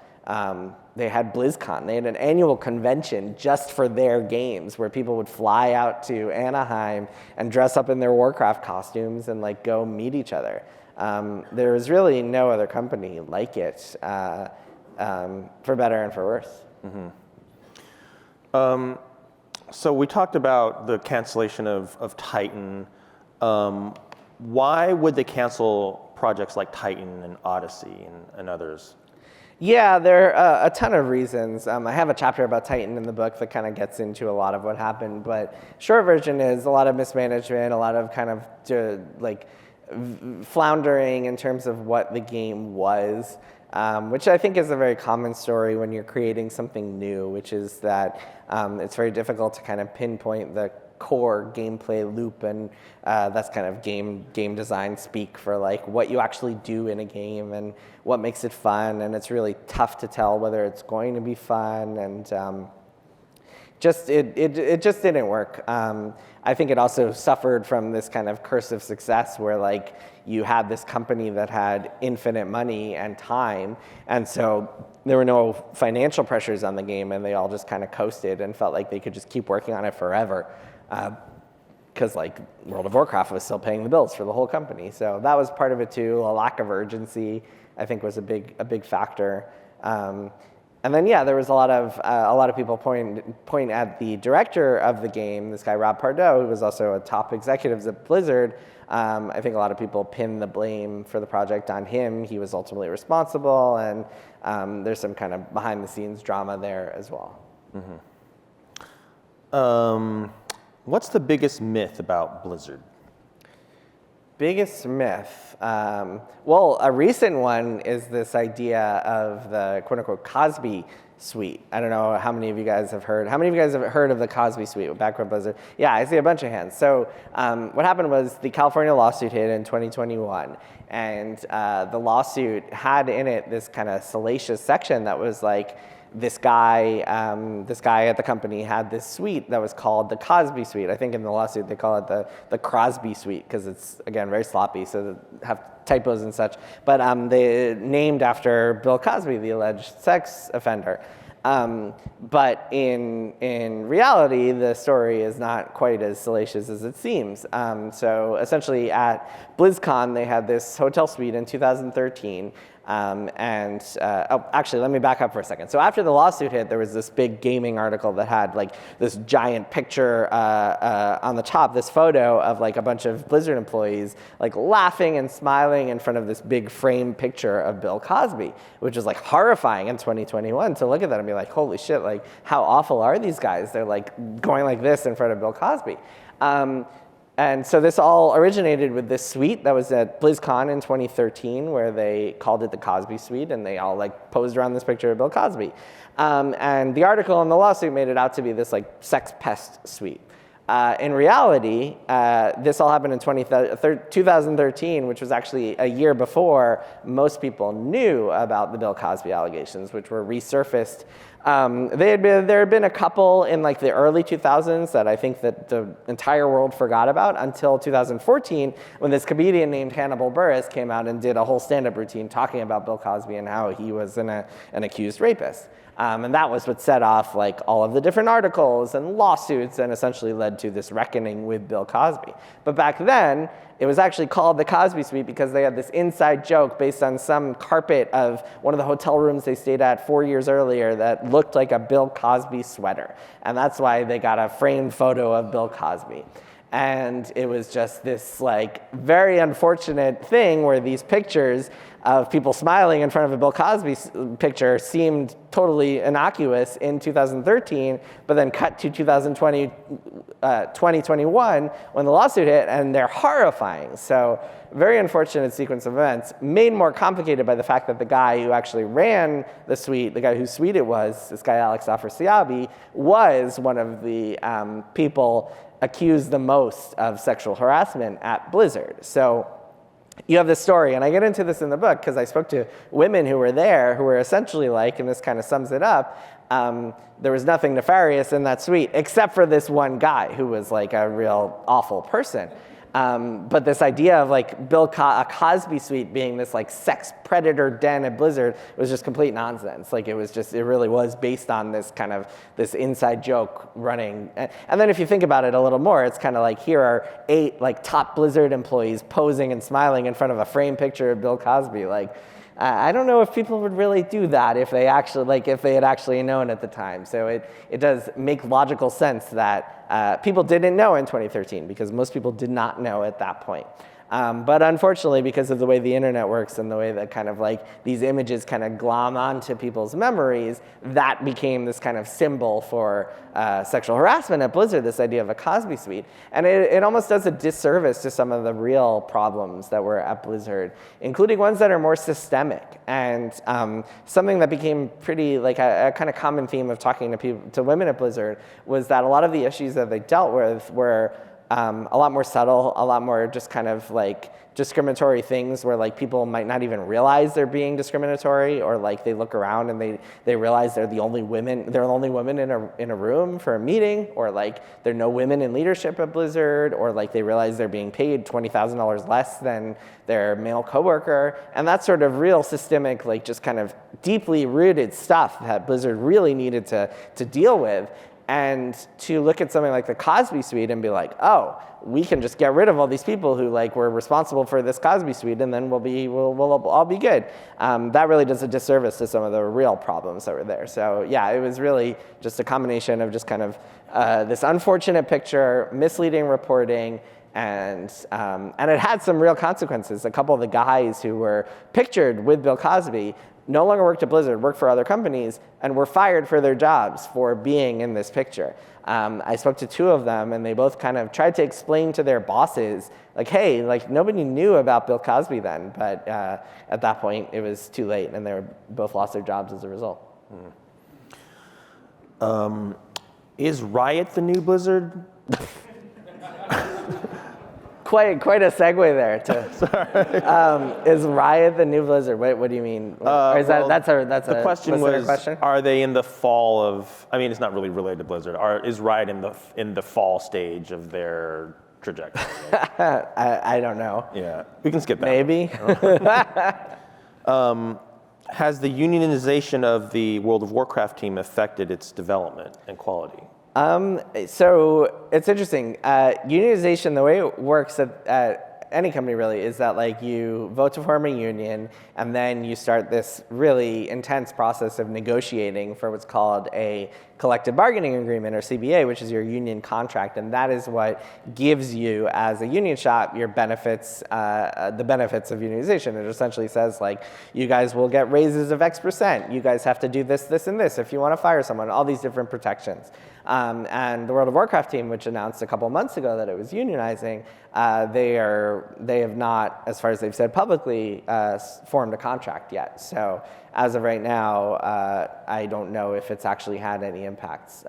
They had BlizzCon. They had an annual convention just for their games where people would fly out to Anaheim and dress up in their Warcraft costumes and, like, go meet each other. There was really no other company like it, for better and for worse. Mm-hmm. So we talked about the cancellation of Titan. Why would they cancel projects like Titan and Odyssey and others? Yeah, there are a ton of reasons. I have a chapter about Titan in the book that kind of gets into a lot of what happened, but short version is a lot of mismanagement, a lot of kind of floundering in terms of what the game was. Which I think is a very common story when you're creating something new, which is that it's very difficult to kind of pinpoint the core gameplay loop, and that's kind of game design speak for like what you actually do in a game and what makes it fun, and it's really tough to tell whether it's going to be fun, and it just didn't work. I think it also suffered from this kind of curse of success where like you had this company that had infinite money and time, and so there were no financial pressures on the game, and they all just kind of coasted and felt like they could just keep working on it forever. Because like World of Warcraft was still paying the bills for the whole company. So that was part of it too. A lack of urgency, I think, was a big factor. And then yeah, there was a lot of people point at the director of the game, this guy Rob Pardo, who was also a top executive at Blizzard. I think a lot of people pin the blame for the project on him. He was ultimately responsible, and there's some kind of behind the scenes drama there as well. What's the biggest myth about Blizzard? Biggest myth? Well, a recent one is this idea of the quote-unquote Cosby Suite. I don't know how many of you guys have heard. How many of you guys have heard of the Cosby Suite back when Blizzard? Yeah, I see a bunch of hands. So what happened was the California lawsuit hit in 2021, and the lawsuit had in it this kind of salacious section that was like, this guy at the company had this suite that was called the Cosby Suite. I think in the lawsuit they call it the Crosby Suite because it's, again, very sloppy, so they have typos and such. But they named after Bill Cosby, the alleged sex offender. But in reality, the story is not quite as salacious as it seems. So essentially at BlizzCon, they had this hotel suite in 2013. Actually, let me back up for a second. So after the lawsuit hit, there was this big gaming article that had like this giant picture on the top, this photo of like a bunch of Blizzard employees like laughing and smiling in front of this big frame picture of Bill Cosby, which was like horrifying in 2021 to look at that and be like, holy shit, like how awful are these guys? They're like going like this in front of Bill Cosby. And so this all originated with this suite that was at BlizzCon in 2013, where they called it the Cosby Suite, and they all like posed around this picture of Bill Cosby. And the article in the lawsuit made it out to be this like sex pest suite. In reality, this all happened in 2013, which was actually a year before most people knew about the Bill Cosby allegations, which were resurfaced. There had been a couple in like the early 2000s that I think that the entire world forgot about until 2014, when this comedian named Hannibal Buress came out and did a whole stand-up routine talking about Bill Cosby and how he was an accused rapist. And that was what set off like all of the different articles and lawsuits and essentially led to this reckoning with Bill Cosby. But back then, it was actually called the Cosby Suite because they had this inside joke based on some carpet of one of the hotel rooms they stayed at 4 years earlier that looked like a Bill Cosby sweater. And that's why they got a framed photo of Bill Cosby. And it was just this like very unfortunate thing where these pictures of people smiling in front of a Bill Cosby picture seemed totally innocuous in 2013, but then cut to 2021 when the lawsuit hit, and they're horrifying. So very unfortunate sequence of events, made more complicated by the fact that the guy who actually ran the suite, the guy whose suite it was, this guy Alex Afrasiabi, was one of the people accused the most of sexual harassment at Blizzard. So you have this story, and I get into this in the book because I spoke to women who were there who were essentially like, and this kind of sums it up, there was nothing nefarious in that suite except for this one guy who was like a real awful person. But this idea of like a Cosby Suite being this like sex predator den at Blizzard was just complete nonsense. Like it really was based on this kind of this inside joke running. And then if you think about it a little more, it's kind of like here are 8 like top Blizzard employees posing and smiling in front of a framed picture of Bill Cosby. Like, I don't know if people would really do that if they had actually known at the time. So it does make logical sense that people didn't know in 2013 because most people did not know at that point. But unfortunately, because of the way the internet works and the way that kind of like these images kind of glom onto people's memories, that became this kind of symbol for sexual harassment at Blizzard, this idea of a Cosby Suite. And it almost does a disservice to some of the real problems that were at Blizzard, including ones that are more systemic. And something that became pretty like a kind of common theme of talking to women at Blizzard was that a lot of the issues that they dealt with were a lot more subtle, a lot more just kind of like discriminatory things where like people might not even realize they're being discriminatory, or like they look around and they realize they're the only women in a room for a meeting, or like there are no women in leadership at Blizzard, or like they realize they're being paid $20,000 less than their male coworker. And that's sort of real systemic, like just kind of deeply rooted stuff that Blizzard really needed to deal with. And to look at something like the Cosby Suite and be like, oh, we can just get rid of all these people who like were responsible for this Cosby Suite, and then we'll all be good. That really does a disservice to some of the real problems that were there. So yeah, it was really just a combination of just kind of this unfortunate picture, misleading reporting, and it had some real consequences. A couple of the guys who were pictured with Bill Cosby no longer worked at Blizzard, worked for other companies, and were fired for their jobs for being in this picture. I spoke to two of them, and they both kind of tried to explain to their bosses, like, hey, like nobody knew about Bill Cosby then, but at that point it was too late, and they both lost their jobs as a result. Is Riot the new Blizzard? Quite a segue there. Is Riot the new Blizzard? What do you mean? Or is that's the question was, question? Are they in the fall of? I mean, it's not really related to Blizzard. Is Riot in the fall stage of their trajectory? I don't know. Yeah, we can skip that. Maybe. Has the unionization of the World of Warcraft team affected its development and quality? So it's interesting. Unionization, the way it works at any company really, is that like you vote to form a union, and then you start this really intense process of negotiating for what's called a collective bargaining agreement, or CBA, which is your union contract, and that is what gives you, as a union shop, your benefits, the benefits of unionization. It essentially says like, you guys will get raises of X%, you guys have to do this, this, and this if you want to fire someone, all these different protections. And the World of Warcraft team, which announced a couple months ago that it was unionizing, they have not, as far as they've said publicly, formed a contract yet. So as of right now, I don't know if it's actually had any impacts.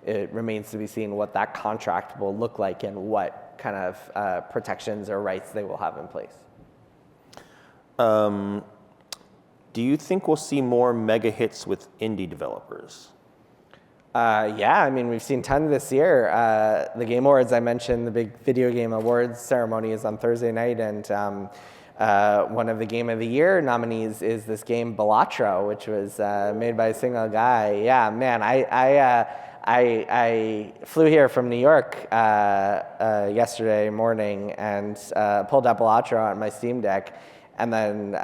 It remains to be seen what that contract will look like and what kind of protections or rights they will have in place. Do you think we'll see more mega hits with indie developers? Yeah, I mean, we've seen tons this year. The Game Awards, I mentioned, the big video game awards ceremony is on Thursday night, and one of the Game of the Year nominees is this game Balatro, which was made by a single guy. Yeah, man, I flew here from New York yesterday morning and pulled up Balatro on my Steam Deck, and then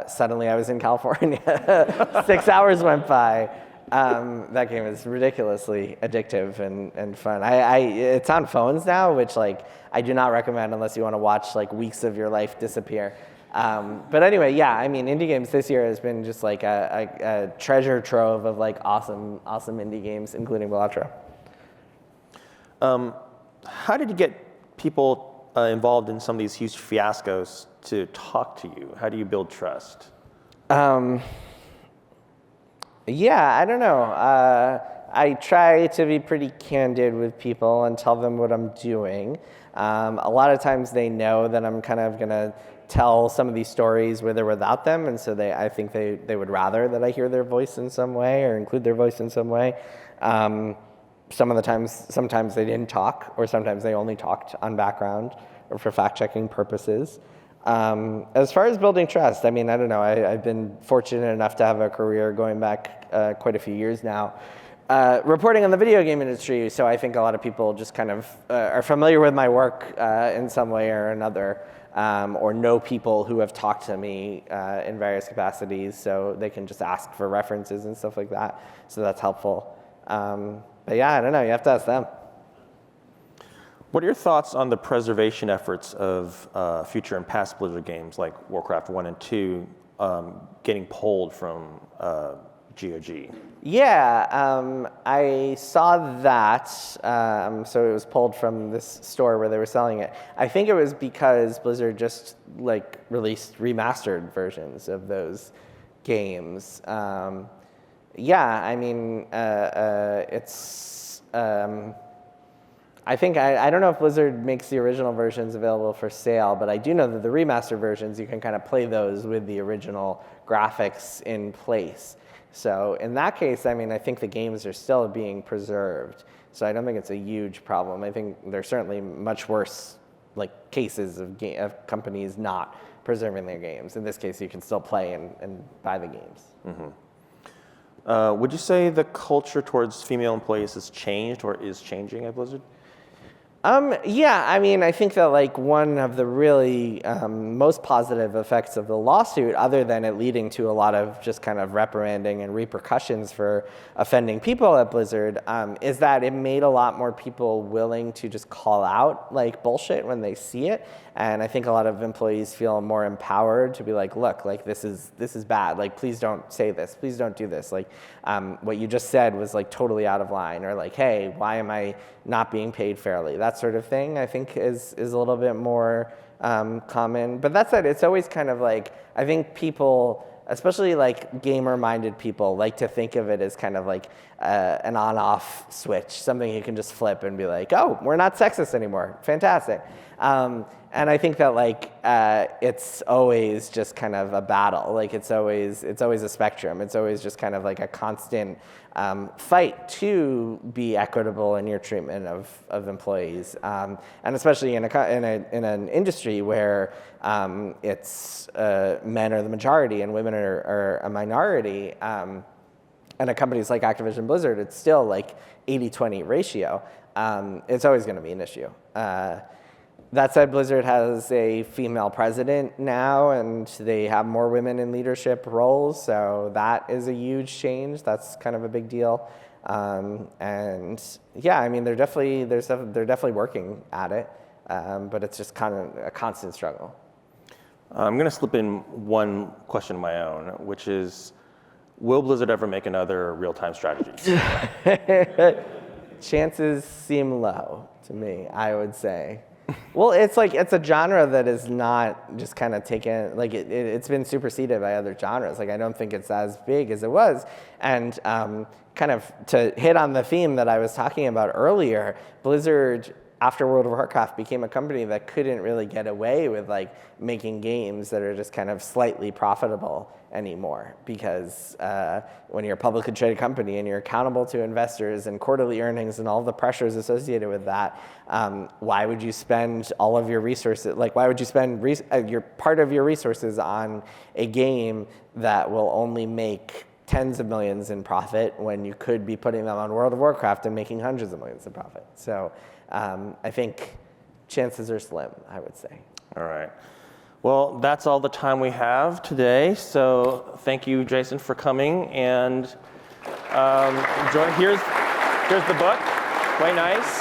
suddenly I was in California. 6 hours went by. That game is ridiculously addictive and fun. It's on phones now, which like I do not recommend unless you want to watch like weeks of your life disappear. But anyway, yeah, I mean, indie games this year has been just like a treasure trove of like awesome indie games, including Balatro. How did you get people involved in some of these huge fiascos to talk to you? How do you build trust? Yeah, I don't know. I try to be pretty candid with people and tell them what I'm doing. A lot of times they know that I'm kind of going to tell some of these stories with or without them, and so I think they would rather that I hear their voice in some way or include their voice in some way. Sometimes they didn't talk, or sometimes they only talked on background or for fact-checking purposes. As far as building trust, I mean, I don't know. I've been fortunate enough to have a career going back quite a few years now, reporting on the video game industry. So I think a lot of people just kind of are familiar with my work in some way or another, or know people who have talked to me in various capacities, so they can just ask for references and stuff like that. So that's helpful. But yeah, I don't know. You have to ask them. What are your thoughts on the preservation efforts of future and past Blizzard games like Warcraft 1 and 2 getting pulled from GOG? Yeah, I saw that. So it was pulled from this store where they were selling it. I think it was because Blizzard just like released remastered versions of those games. Yeah, I mean, it's. I think, I don't know if Blizzard makes the original versions available for sale, but I do know that the remastered versions, you can kind of play those with the original graphics in place. So in that case, I mean, I think the games are still being preserved. So I don't think it's a huge problem. I think there's certainly much worse cases of companies not preserving their games. In this case, you can still play and buy the games. Mm-hmm. Would you say the culture towards female employees has changed or is changing at Blizzard? Yeah, I mean, I think that one of the really most positive effects of the lawsuit, other than it leading to a lot of just kind of reprimanding and repercussions for offending people at Blizzard, is that it made a lot more people willing to just call out bullshit when they see it. And I think a lot of employees feel more empowered to be look, this is bad. Please don't say this. Please don't do this. What you just said was totally out of line, or hey, why am I not being paid fairly? That sort of thing, I think, is a little bit more common. But that said, it's always kind of I think people, especially gamer-minded people, like to think of it as kind of an on-off switch, something you can just flip and be oh, we're not sexist anymore. Fantastic. And I think that it's always just kind of a battle. It's always a spectrum. It's always just kind of a constant fight to be equitable in your treatment of employees, and especially in an industry where it's men are the majority and women are a minority. And at companies like Activision Blizzard, it's still 80-20 ratio. It's always going to be an issue. That said, Blizzard has a female president now, and they have more women in leadership roles, so that is a huge change. That's kind of a big deal. And yeah, I mean, they're definitely working at it, but it's just kind of a constant struggle. I'm going to slip in one question of my own, which is, will Blizzard ever make another real-time strategy? Chances seem low to me, I would say. Well, it's a genre that is not just kind of taken, it's been superseded by other genres. I don't think it's as big as it was. And kind of to hit on the theme that I was talking about earlier, Blizzard, after World of Warcraft, became a company that couldn't really get away with making games that are just kind of slightly profitable anymore, because when you're a publicly traded company and you're accountable to investors and quarterly earnings and all the pressures associated with that, why would you spend all of your resources, why would you spend your part of your resources on a game that will only make tens of millions in profit when you could be putting them on World of Warcraft and making hundreds of millions in profit? So I think chances are slim, I would say. All right. Well, that's all the time we have today. So thank you, Jason, for coming. And here's the book. Quite nice.